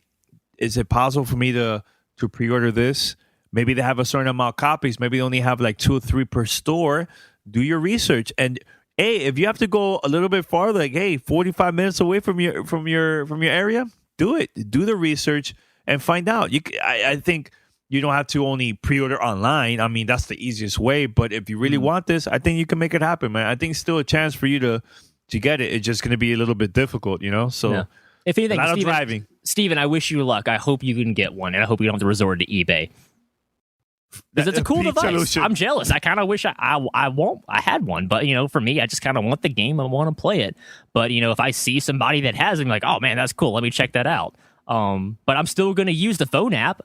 is it possible for me to pre-order this? Maybe they have a certain amount of copies. Maybe they only have 2 or 3 per store. Do your research. And hey, if you have to go a little bit farther, 45 minutes away from your area, do it. Do the research and find out. I think you don't have to only pre-order online. That's the easiest way. But if you really want this, I think you can make it happen, man. I think it's still a chance for you to get it. It's just going to be a little bit difficult, So yeah. If anything, a lot of driving. Steven, I wish you luck. I hope you can get one, and I hope you don't have to resort to eBay. Because it's a cool device. Solution. I'm jealous. I kind of wish I had one. But, for me, I just kind of want the game. I want to play it. But, if I see somebody that has it, I'm like, oh, man, that's cool. Let me check that out. But I'm still going to use the phone app.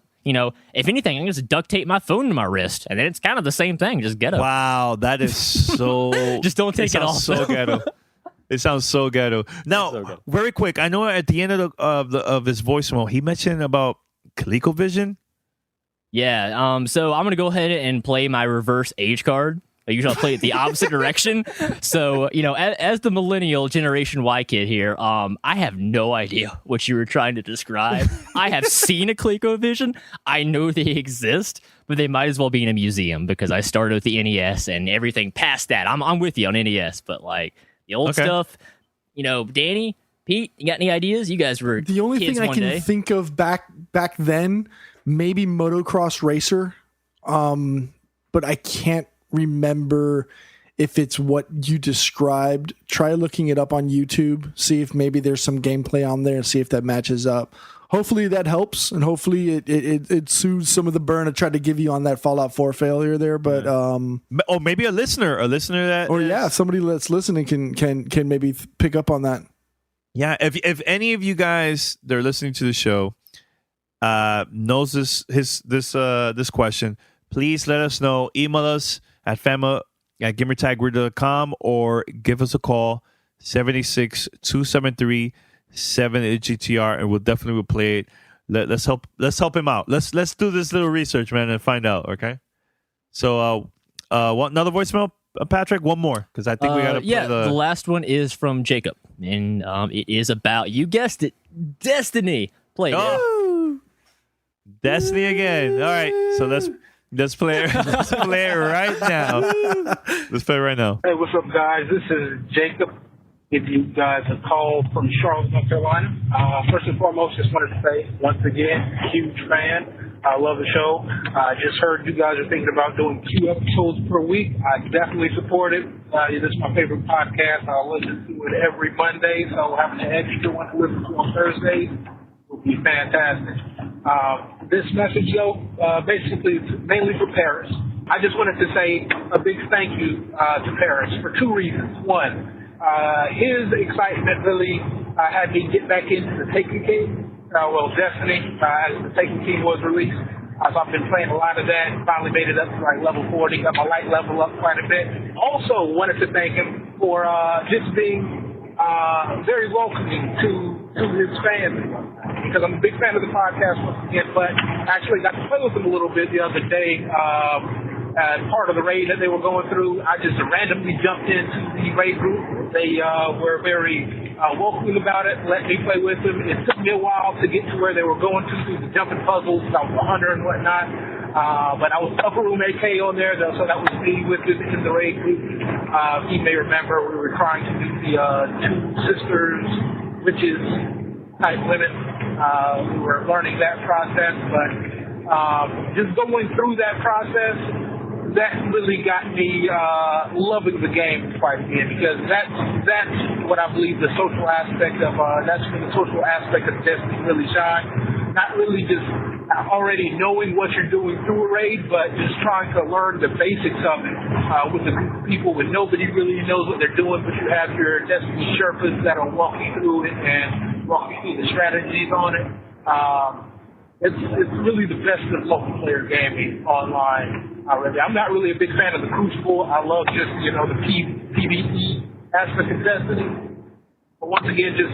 if anything, I can just duct tape my phone to my wrist, and then it's kind of the same thing. Just ghetto. Wow, that is so. Just don't take it off. So ghetto. It sounds so ghetto. Now, very quick. I know at the end of his voicemail, he mentioned about ColecoVision. Yeah. So I'm gonna go ahead and play my reverse age card. I usually play it the opposite direction. So, as the millennial Generation Y kid here, I have no idea what you were trying to describe. I have seen a ColecoVision. I know they exist, but they might as well be in a museum because I started with the NES and everything past that. I'm with you on NES, but like the old stuff, Danny, Pete, you got any ideas? You guys were the only kids thing I one can day. think of back then, maybe Motocross Racer, but I can't remember if it's what you described. Try looking it up on YouTube, see if maybe there's some gameplay on there, and see if that matches up. Hopefully that helps, and hopefully it soothes some of the burn I tried to give you on that Fallout 4 failure there. But maybe a listener that, or somebody that's listening can maybe pick up on that. Yeah, if any of you guys that are listening to the show knows this question, please let us know. Email us at fama@gamertagradio.com or give us a call 786-273-7GTR, and we'll definitely play it. Let's help him out. Let's do this little research, man, and find out. Okay. So another voicemail, Patrick. One more because I think we got to. The last one is from Jacob, and it is about, you guessed it, Destiny. Play it. Destiny again. All right. So let's play it. Let's play it right now. Let's play it right now. Hey, what's up, guys? This is Jacob. Give you guys a call from Charlotte, North Carolina. First and foremost, just wanted to say, once again, huge fan. I love the show. I just heard you guys are thinking about doing 2 episodes per week. I definitely support it. This is my favorite podcast. I listen to it every Monday, so having an extra one to listen to on Thursdays would be fantastic. This message, though, basically is mainly for Paris. I just wanted to say a big thank you to Paris for 2 reasons. One, his excitement really had me get back into the Taken King, Destiny, as the Taken King was released. So I've been playing a lot of that, finally made it up to like level 40, got my light level up quite a bit. Also wanted to thank him for just being very welcoming to his fans, because I'm a big fan of the podcast once again, but actually got to play with him a little bit the other day. As part of the raid that they were going through, I just randomly jumped into the raid group. They were very welcoming about it, let me play with them. It took me a while to get to where they were going to through the jumping puzzles. I was a hunter and whatnot. But I was Upper Room AK on there, though, so that was me with him in the raid group. You may remember we were trying to do the 2 sisters, witches type women. We were learning that process, but just going through that process, that really got me loving the game quite a bit, because that's what I believe the social aspect of that's when the social aspect of Destiny really shine. Not really just already knowing what you're doing through a raid, but just trying to learn the basics of it with a group of people when nobody really knows what they're doing, but you have your Destiny Sherpas that are walking through it and walking through the strategies on it. It's really the best of multiplayer gaming online. I'm not really a big fan of the Crucible. I love just, the PvE aspect of Destiny. But once again, just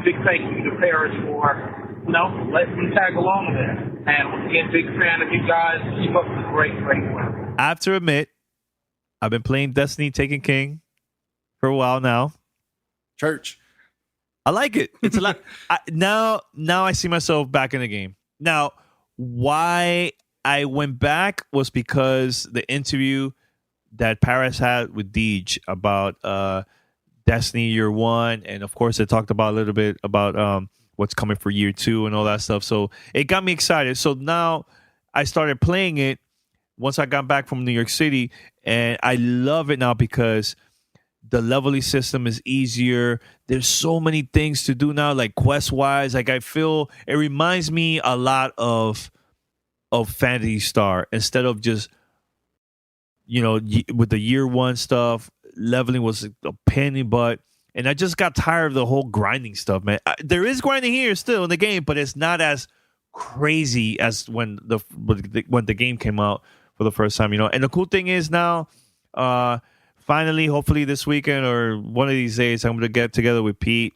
big thank you to Paris for, letting me tag along with it. And once again, big fan of you guys. Keep up the great work. I have to admit, I've been playing Destiny Taken King for a while now. Church. I like it. It's a lot. Now I see myself back in the game. Now, why I went back was because the interview that Paris had with Deej about Destiny Year 1, and of course they talked about a little bit about what's coming for Year 2 and all that stuff. So it got me excited. So now I started playing it once I got back from New York City, and I love it now because the leveling system is easier. There's so many things to do now, like quest-wise. Like I feel it reminds me a lot of Phantasy Star, instead of just, with the Year 1 stuff, leveling was a pain in the butt. And I just got tired of the whole grinding stuff, man. There is grinding here still in the game, but it's not as crazy as when the game came out for the first time. And the cool thing is now, finally, hopefully this weekend or one of these days, I'm gonna get together with Pete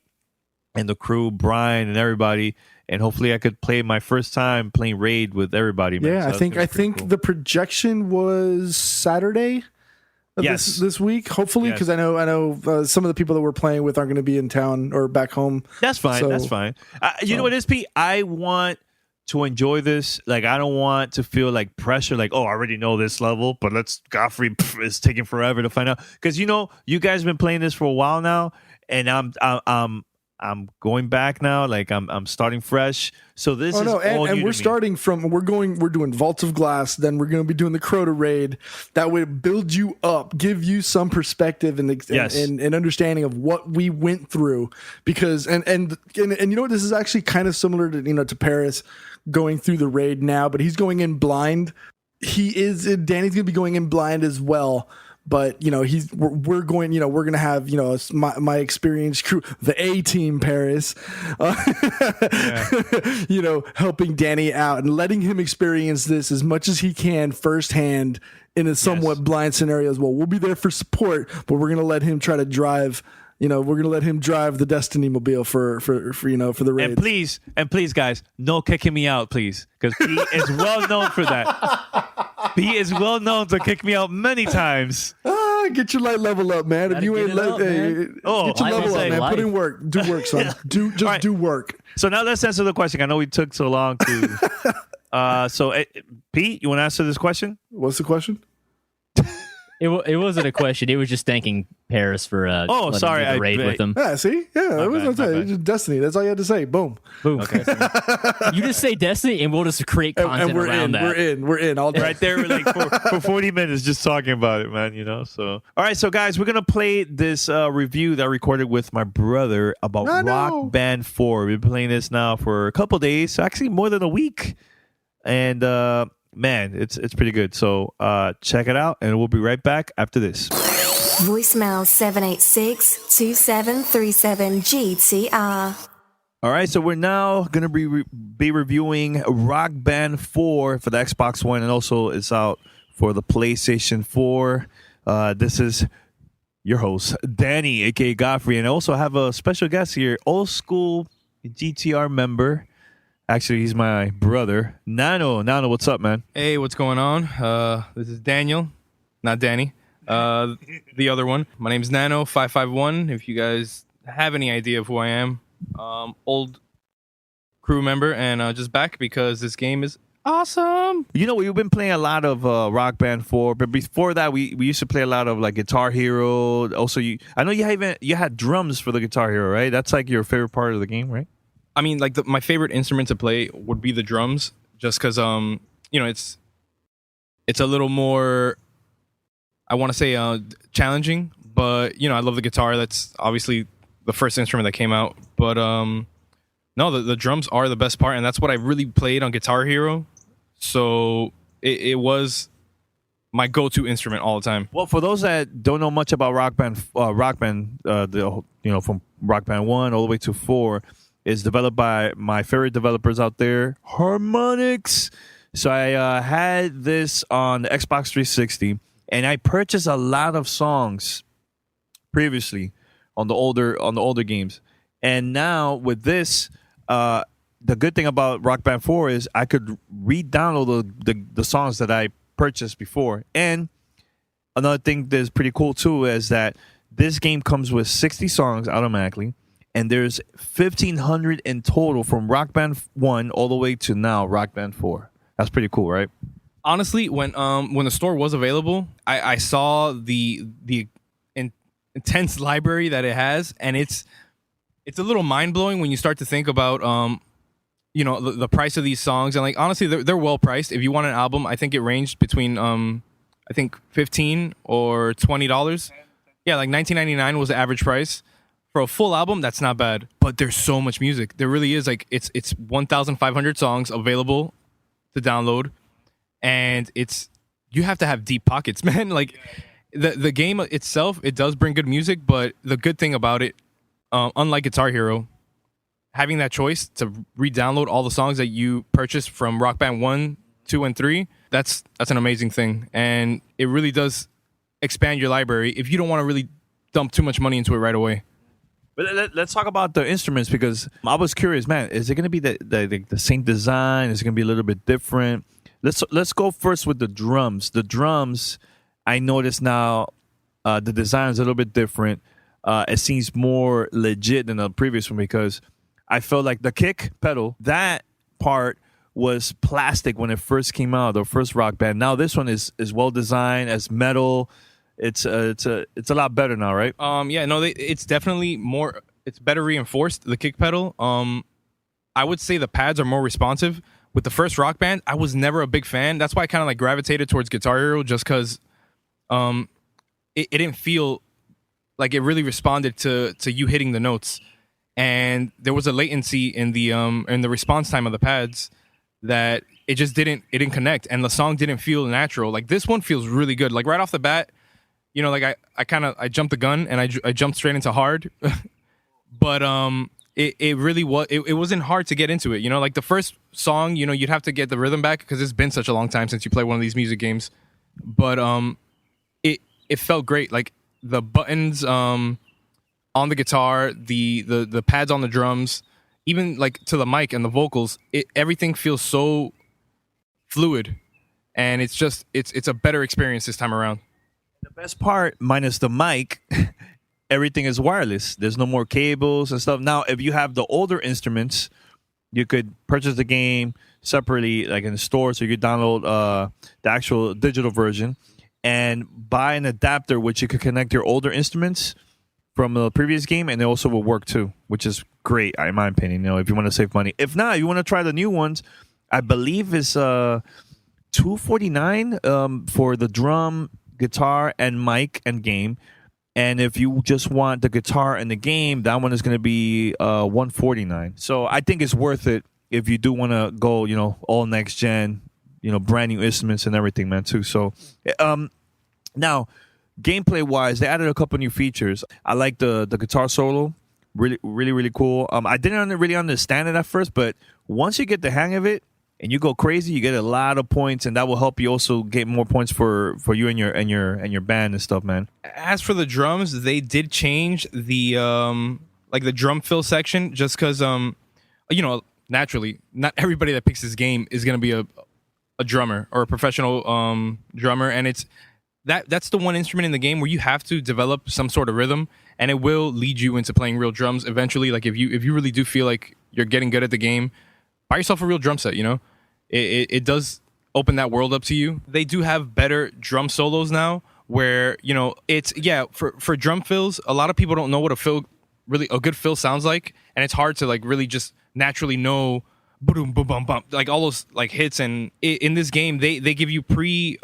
and the crew, Brian and everybody, and hopefully I could play my first time playing Raid with everybody. Man. Yeah, So I think cool. the projection was Saturday of this week. Hopefully, because I know some of the people that we're playing with aren't going to be in town or back home. That's fine. That's fine. You know what it is, Pete? I want to enjoy this. Like, I don't want to feel like pressure. Like, oh, I already know this level, but Godfrey is taking forever to find out. Because you guys have been playing this for a while now, and I'm going back now. Like I'm starting fresh. So this is all and new we're to me. starting from we're doing Vault of Glass. Then we're going to be doing the Crota raid. That would build you up, give you some perspective and understanding of what we went through. Because and you know what, this is actually kind of similar to to Paris going through the raid now, but he's going in blind. Danny's going to be going in blind as well. But we're going to have my experienced crew, the A team, Paris, helping Danny out and letting him experience this as much as he can firsthand in a somewhat blind scenario as well. We'll be there for support, but we're going to let him try to drive. We're going to let him drive the Destiny mobile for the raids. And please, guys, no kicking me out, please, because he is well known for that. He is well known to kick me out many times. Get your light level up, man. If you ain't get your level up, man. Put in work. Do work, son. Do work. So now let's answer the question. I know we took so long to. Pete, you want to answer this question? What's the question? It wasn't a question. It was just thanking Paris for sorry, the raid with him. Yeah, see? Yeah, it was just Destiny. That's all you had to say. Boom. Okay. You just say Destiny and we'll just create content around that. We're in all day. Right there, like for 40 minutes just talking about it, man, So all right, so guys, we're gonna play this review that I recorded with my brother about Rock Band 4. We've been playing this now for a couple days, actually more than a week. And man, it's pretty good. So check it out, and we'll be right back after this. Voicemail 786-2737-GTR. All right, so we're now going to be reviewing Rock Band 4 for the Xbox One, and also it's out for the PlayStation 4. This is your host, Danny, a.k.a. Godfrey, and I also have a special guest here, old school GTR member. Actually, he's my brother, Nano. Nano, what's up, man? Hey, what's going on? This is Daniel, not Danny. The other one. My name's Nano 551. If you guys have any idea of who I am, old crew member, and just back because this game is awesome. We've been playing a lot of Rock Band 4, but before that, we used to play a lot of like Guitar Hero. Also, I know you had drums for the Guitar Hero, right? That's like your favorite part of the game, right? I mean, like my favorite instrument to play would be the drums, just because it's a little more, I want to say challenging, but I love the guitar. That's obviously the first instrument that came out, but no, the drums are the best part, and that's what I really played on Guitar Hero. So it was my go-to instrument all the time. Well, for those that don't know much about Rock Band, from Rock Band 1 all the way to 4. Is developed by my favorite developers out there, Harmonix. So I had this on the Xbox 360, and I purchased a lot of songs previously on the older games. And now with this, the good thing about Rock Band 4 is I could re-download the songs that I purchased before. And another thing that's pretty cool too is that this game comes with 60 songs automatically. And there's 1,500 in total from Rock Band 1 all the way to now Rock Band 4. That's pretty cool, right? Honestly, when the store was available, I saw the intense library that it has, and it's a little mind blowing when you start to think about the price of these songs. And like honestly, they're well priced. If you want an album, I think it ranged between I think $15 or $20. Yeah, like $19.99 was the average price. For a full album, that's not bad, but there's so much music. There really is. Like it's 1,500 songs available to download, and you have to have deep pockets, man. Like the game itself, it does bring good music, but the good thing about it, unlike Guitar Hero, having that choice to re-download all the songs that you purchased from Rock Band 1, 2, and 3, that's an amazing thing. And it really does expand your library if you don't want to really dump too much money into it right away. But let's talk about the instruments, because I was curious, man. Is it going to be the same design? Is it going to be a little bit different? Let's go first with the drums. The drums, I notice now, the design is a little bit different. It seems more legit than the previous one, because I felt like the kick pedal, that part was plastic when it first came out, the first Rock Band. Now this one is well designed, as metal. It's a lot better now, right? It's definitely more. It's better reinforced, the kick pedal. I would say the pads are more responsive. With the first Rock Band, I was never a big fan. That's why I kind of like gravitated towards Guitar Hero, just because it didn't feel like it really responded to you hitting the notes, and there was a latency in the response time of the pads that it just didn't connect, and the song didn't feel natural. Like this one feels really good. Like right off the bat, you know, like I jumped the gun and I jumped straight into hard, but it really was. It wasn't hard to get into it. You know, like the first song, you know, you'd have to get the rhythm back because it's been such a long time since you played one of these music games. But it felt great. Like the buttons on the guitar, the pads on the drums, even like to the mic and the vocals, everything feels so fluid, and it's a better experience this time around. The best part, minus the mic, everything is wireless. There's no more cables and stuff. Now, if you have the older instruments, you could purchase the game separately, like in the store, so you could download the actual digital version and buy an adapter, which you could connect your older instruments from the previous game, and it also will work too, which is great, in my opinion, you know, if you want to save money. If not, you want to try the new ones, I believe it's $249 for the drum, guitar, and mic and game. And if you just want the guitar and the game, that one is going to be $149. So I think it's worth it if you do want to go, you know, all next gen, you know, brand new instruments and everything, man, too. So now, gameplay wise, they added a couple new features. I like the guitar solo, really cool. I didn't really understand it at first, but once you get the hang of it and you go crazy, you get a lot of points, and that will help you also get more points for you and your band and stuff, man. As for the drums, they did change the like the drum fill section, just because you know, naturally not everybody that picks this game is going to be a drummer or a professional drummer, and that's the one instrument in the game where you have to develop some sort of rhythm, and it will lead you into playing real drums eventually. Like if you really do feel like you're getting good at the game, buy yourself a real drum set, you know. It does open that world up to you. They do have better drum solos now, where, you know, it's, yeah, for drum fills, a lot of people don't know what a good fill sounds like, and it's hard to like really just naturally know boom boom bum bum, like all those like hits. And in this game, they give you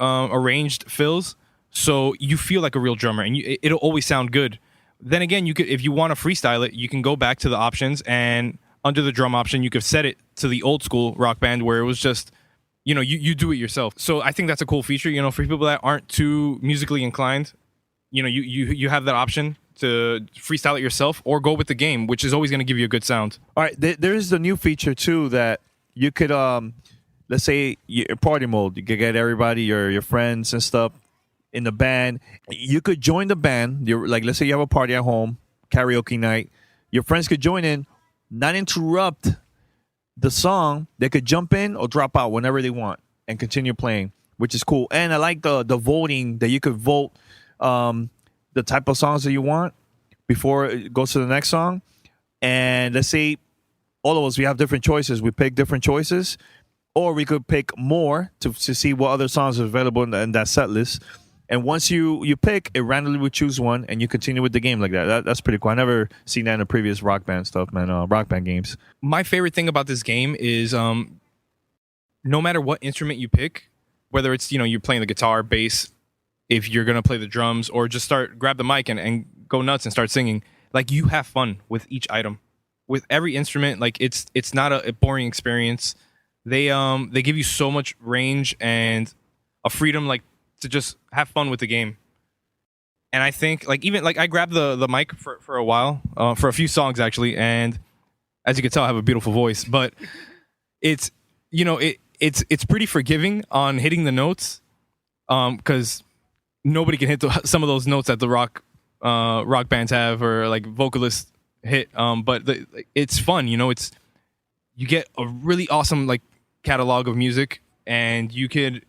arranged fills, so you feel like a real drummer, and it'll always sound good. Then again, you could, if you want to freestyle it, you can go back to the options, and under the drum option, you could set it to the old school Rock Band where it was just, you know, you do it yourself. So I think that's a cool feature, you know, for people that aren't too musically inclined. You know, you have that option to freestyle it yourself or go with the game, which is always going to give you a good sound. All right, there is the new feature too that you could, let's say your party mode, you could get everybody, your friends and stuff in the band. You could join the band. You're like, let's say you have a party at home, karaoke night. Your friends could join in, not interrupt the song. They could jump in or drop out whenever they want and continue playing, which is cool. And I like the voting, that you could vote the type of songs that you want before it goes to the next song. And let's say all of us, we have different choices. We pick different choices, or we could pick more to see what other songs are available in that set list. And once you pick, it randomly would choose one, and you continue with the game like that. That's pretty cool. I never seen that in the previous Rock Band stuff, man. Rock Band games. My favorite thing about this game is no matter what instrument you pick, whether it's, you know, you're playing the guitar, bass, if you're gonna play the drums, or just grab the mic and go nuts and start singing, like, you have fun with each item, with every instrument. Like it's not a boring experience. They give you so much range and a freedom, like, to just have fun with the game. And I think, like, even like I grabbed the mic for a while, for a few songs actually, and as you can tell, I have a beautiful voice, but it's it's pretty forgiving on hitting the notes, because nobody can hit some of those notes that the rock bands have or like vocalists hit. But it's fun, it's you get a really awesome like catalog of music, and you could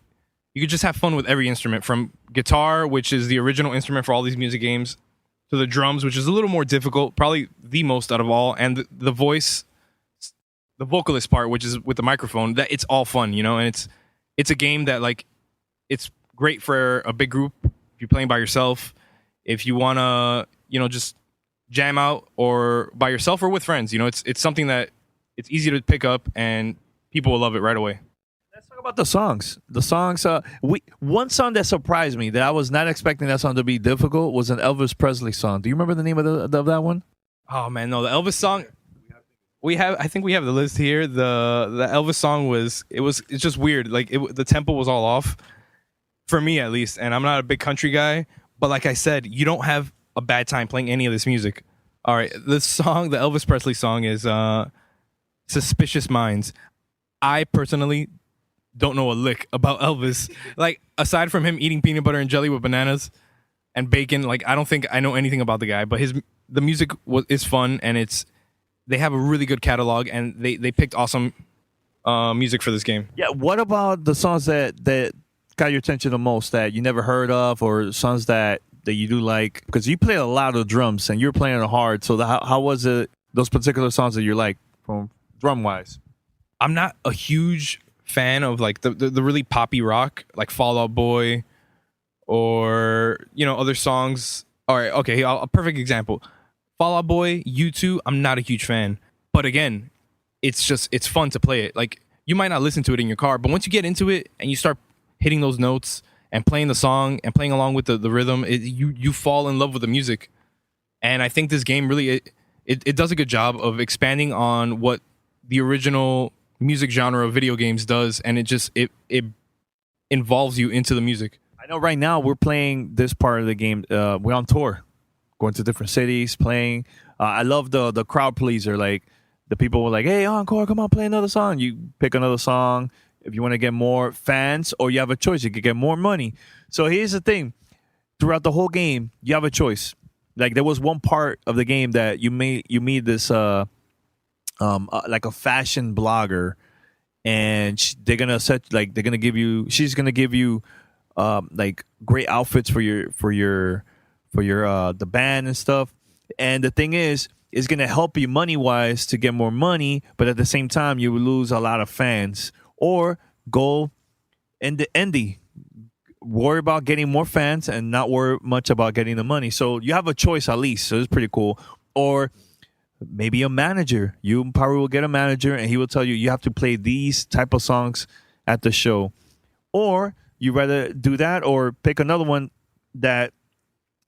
just have fun with every instrument, from guitar, which is the original instrument for all these music games, to the drums, which is a little more difficult, probably the most out of all, and the voice, the vocalist part, which is with the microphone. That it's all fun, and it's a game that like it's great for a big group. If you're playing by yourself, if you wanna just jam out, or by yourself or with friends, it's something that it's easy to pick up and people will love it right away. Let's talk about the songs. One song that surprised me that I was not expecting that song to be difficult was an Elvis Presley song. Do you remember the name of that one? Oh man, no, the Elvis song. I think we have the list here. The Elvis song it's just weird. Like the tempo was all off for me at least, and I'm not a big country guy, but like I said, you don't have a bad time playing any of this music. All right, the Elvis Presley song is Suspicious Minds. I personally don't know a lick about Elvis. Like, aside from him eating peanut butter and jelly with bananas and bacon, like I don't think I know anything about the guy. But the music is fun, and they have a really good catalog, and they picked awesome music for this game. Yeah. What about the songs that got your attention the most that you never heard of, or songs that you do like? Because you play a lot of drums and you're playing it hard. So how was it? Those particular songs that you like from drum wise? I'm not a huge fan of like the really poppy rock, like Fall Out Boy, or other songs. All right, okay, a perfect example: Fall Out Boy, U2. I'm not a huge fan, but again, it's fun to play it. Like, you might not listen to it in your car, but once you get into it and you start hitting those notes and playing the song and playing along with the rhythm, you fall in love with the music. And I think this game really it does a good job of expanding on what the original music genre of video games does, and it involves you into the music. I know right now we're playing this part of the game. We're on tour, going to different cities, playing. I love the crowd pleaser. Like, the people were like, "Hey, Encore, come on, play another song." You pick another song if you want to get more fans, or you have a choice. You could get more money. So here's the thing: throughout the whole game, you have a choice. Like, there was one part of the game that you meet this like a fashion blogger, and she's gonna give you like great outfits for your the band and stuff. And the thing is, it's gonna help you money wise to get more money, but at the same time you will lose a lot of fans. Or go in the indie, worry about getting more fans and not worry much about getting the money. So you have a choice at least. So it's pretty cool. Or maybe a manager. You probably will get a manager, and he will tell you have to play these type of songs at the show. Or you rather do that, or pick another one that,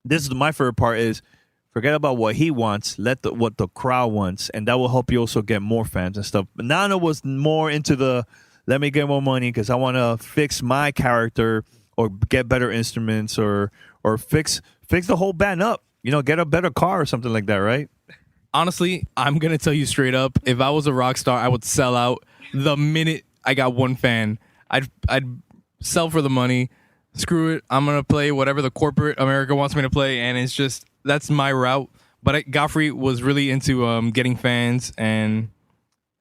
this is my favorite part, is forget about what he wants, what the crowd wants, and that will help you also get more fans and stuff. But Nano was more into the, let me get more money because I want to fix my character, or get better instruments, or fix the whole band up. Get a better car or something like that, right? Honestly, I'm gonna tell you straight up, if I was a rock star, I would sell out the minute I got one fan. I'd sell for the money. Screw it, I'm gonna play whatever the corporate America wants me to play, and that's my route. But Godfrey was really into getting fans and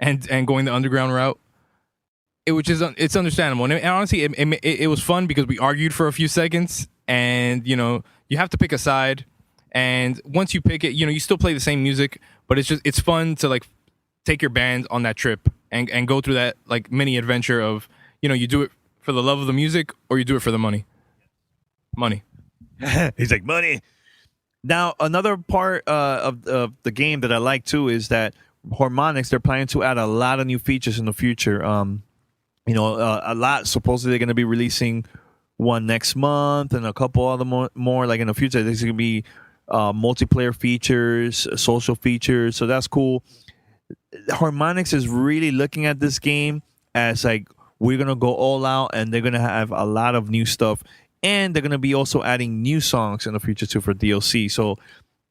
going the underground route, it's understandable. And honestly, it was fun because we argued for a few seconds, and you have to pick a side. And once you pick it, you still play the same music, but it's fun to like take your band on that trip and go through that like mini adventure of, you do it for the love of the music, or you do it for the money. He's like, money. Now, another part of the game that I like too is that Harmonix, they're planning to add a lot of new features in the future. A lot. Supposedly they're going to be releasing one next month, and a couple other more like in the future. There's going to be multiplayer features, social features. So that's cool. Harmonix is really looking at this game as like, we're going to go all out, and they're going to have a lot of new stuff. And they're going to be also adding new songs in the future too for DLC. So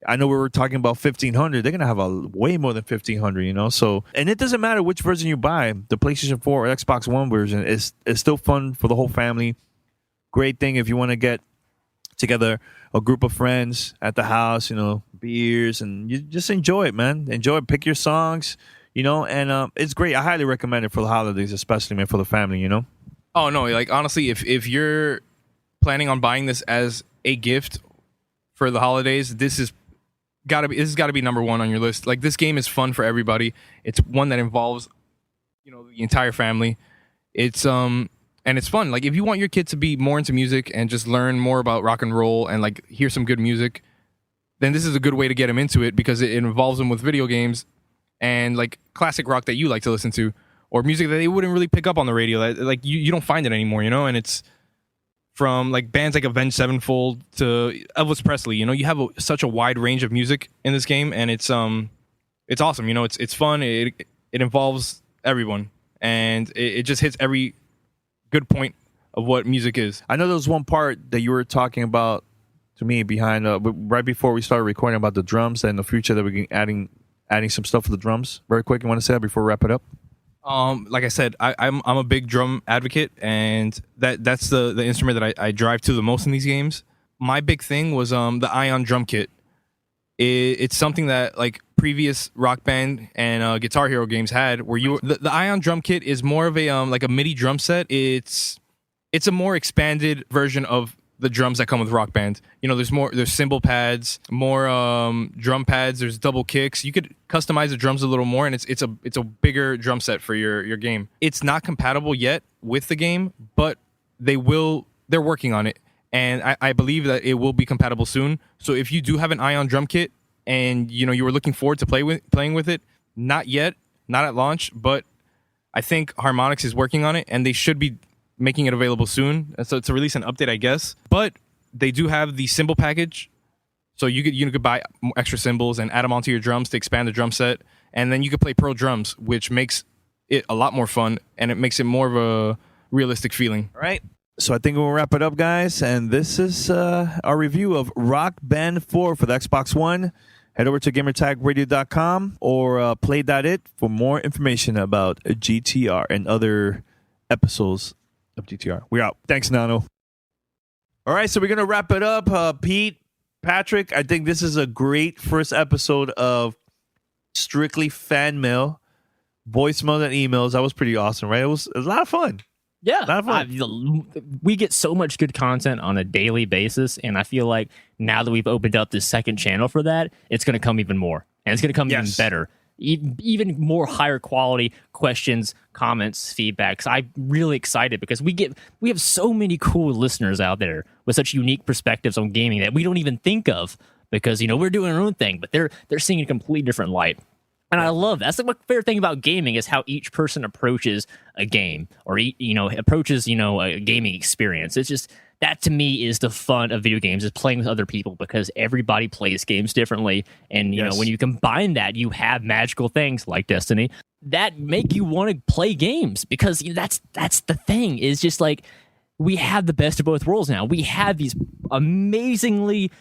I know we were talking about 1,500. They're gonna have a way more than 1,500. You know, so and it doesn't matter which version you buy. The PlayStation 4 or Xbox One version is still fun for the whole family. Great thing if you want to get together a group of friends at the house. You know, beers, and you just enjoy it, man. Enjoy it. Pick your songs. You know, and it's great. I highly recommend it for the holidays, especially, man, for the family. You know. Oh no! Like honestly, if you're planning on buying this as a gift for the holidays, this has got to be number one on your list. Like, this game is fun for everybody. It's one that involves, you know, the entire family. It's and it's fun. Like, if you want your kid to be more into music and just learn more about rock and roll and like hear some good music, then this is a good way to get them into it, because it involves them with video games and like classic rock that you like to listen to, or music that they wouldn't really pick up on the radio. Like you don't find it anymore, you know. And it's from like bands like Avenged Sevenfold to Elvis Presley. You know, you have such a wide range of music in this game, and it's awesome. You know, it's fun. It involves everyone, and it just hits every good point of what music is. I know there was one part that you were talking about to me behind right before we started recording about the drums and the future that we're adding some stuff for the drums. Very quick, you want to say that before we wrap it up? Like I said, I'm a big drum advocate, and that's the instrument that I drive to the most in these games. My big thing was the Ion drum kit. It's something that like previous Rock Band and Guitar Hero games had, where the Ion drum kit is more of a like a MIDI drum set. It's a more expanded version of the drums that come with Rock Band. You know, there's cymbal pads, more drum pads, there's double kicks. You could customize the drums a little more, and it's a bigger drum set for your game. It's not compatible yet with the game, but they're working on it, and I believe that it will be compatible soon. So if you do have an Ion drum kit and you know you were looking forward to playing with it, not yet, not at launch, but I think Harmonix is working on it, and they should be making it available soon. So to release an update, I guess. But they do have the cymbal package, so you could buy extra cymbals and add them onto your drums to expand the drum set, and then you could play pro drums, which makes it a lot more fun, and it makes it more of a realistic feeling. All right. So I think we'll wrap it up, guys. And this is our review of Rock Band 4 for the Xbox One. Head over to gamertagradio.com or play.it for more information about GTR and other episodes of GTR. We're out. Thanks, Nano. All right, so we're going to wrap it up. Pete, Patrick, I think this is a great first episode of strictly fan mail, voicemails and emails. That was pretty awesome, right? It was a lot of fun. Yeah, we get so much good content on a daily basis, and I feel like now that we've opened up this second channel for that, it's going to come even more, and it's going to come even better. Even more higher quality questions, comments, feedbacks. I'm really excited because we have so many cool listeners out there with such unique perspectives on gaming that we don't even think of, because you know we're doing our own thing, but they're seeing a completely different light. And I love that. That's the favorite thing about gaming, is how each person approaches a game, or approaches a gaming experience. It's just that, to me, is the fun of video games, is playing with other people, because everybody plays games differently. And you know, when you combine that, you have magical things like Destiny that make you want to play games, because that's the thing, is just like we have the best of both worlds now. We have these amazingly,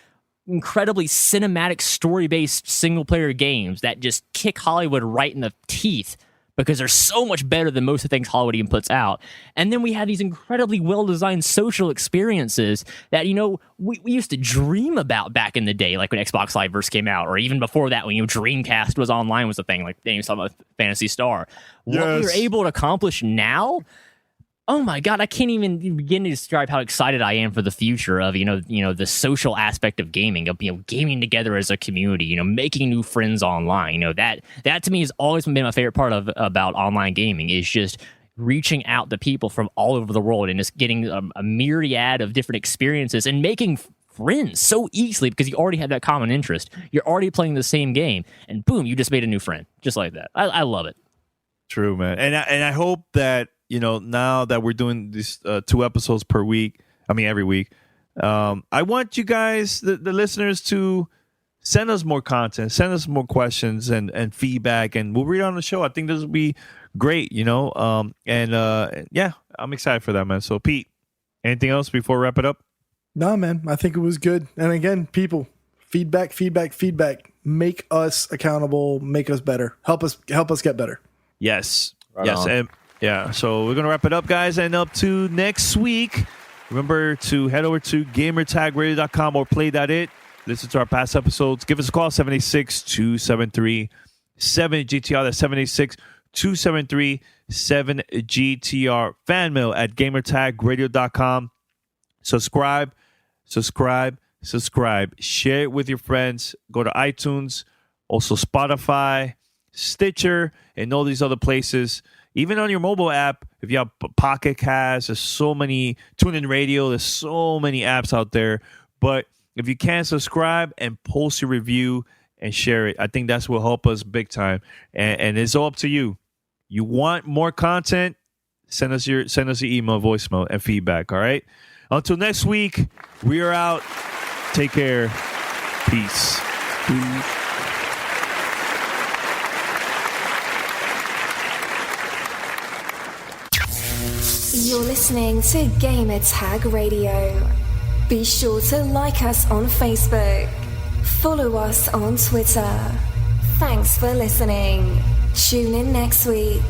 incredibly cinematic, story-based single-player games that just kick Hollywood right in the teeth, because they're so much better than most of the things Hollywood even puts out. And then we have these incredibly well-designed social experiences that, you know, we used to dream about back in the day, like when Xbox Live first came out, or even before that, when Dreamcast was online was a thing, like Daniel's talking about Phantasy Star. What we're able to accomplish now, oh my God, I can't even begin to describe how excited I am for the future of, the social aspect of gaming, of, gaming together as a community, making new friends online. That to me has always been my favorite part about online gaming, is just reaching out to people from all over the world and just getting a myriad of different experiences and making friends so easily, because you already have that common interest. You're already playing the same game, and boom, you just made a new friend, just like that. I love it. True, man. And I hope that, now that we're doing these 2 episodes per week, every week, I want you guys, the listeners, to send us more content, send us more questions and feedback, and we'll read it on the show. I think this will be great, yeah, I'm excited for that, man. So, Pete, anything else before we wrap it up? No, man, I think it was good. And again, people, Feedback. Make us accountable. Make us better. Help us get better. Yes. Right yes. on. And yeah. So we're gonna wrap it up, guys, and up to next week. Remember to head over to gamertagradio.com or play.it. Listen to our past episodes. Give us a call, 786-273-7GTR. That's 786-273-7GTR. Fan mail at gamertagradio.com. Subscribe. Share it with your friends. Go to iTunes, also Spotify, Stitcher, and all these other places. Even on your mobile app, if you have Pocket Cast, there's so many, TuneIn Radio, there's so many apps out there. But if you can, subscribe and post your review and share it. I think that's what will help us big time. And it's all up to you. You want more content? Send us your email, voicemail, and feedback. All right. Until next week, we are out. Take care. Peace. You're listening to Gamer Tag Radio. Be sure to like us on Facebook. Follow us on Twitter. Thanks for listening. Tune in next week.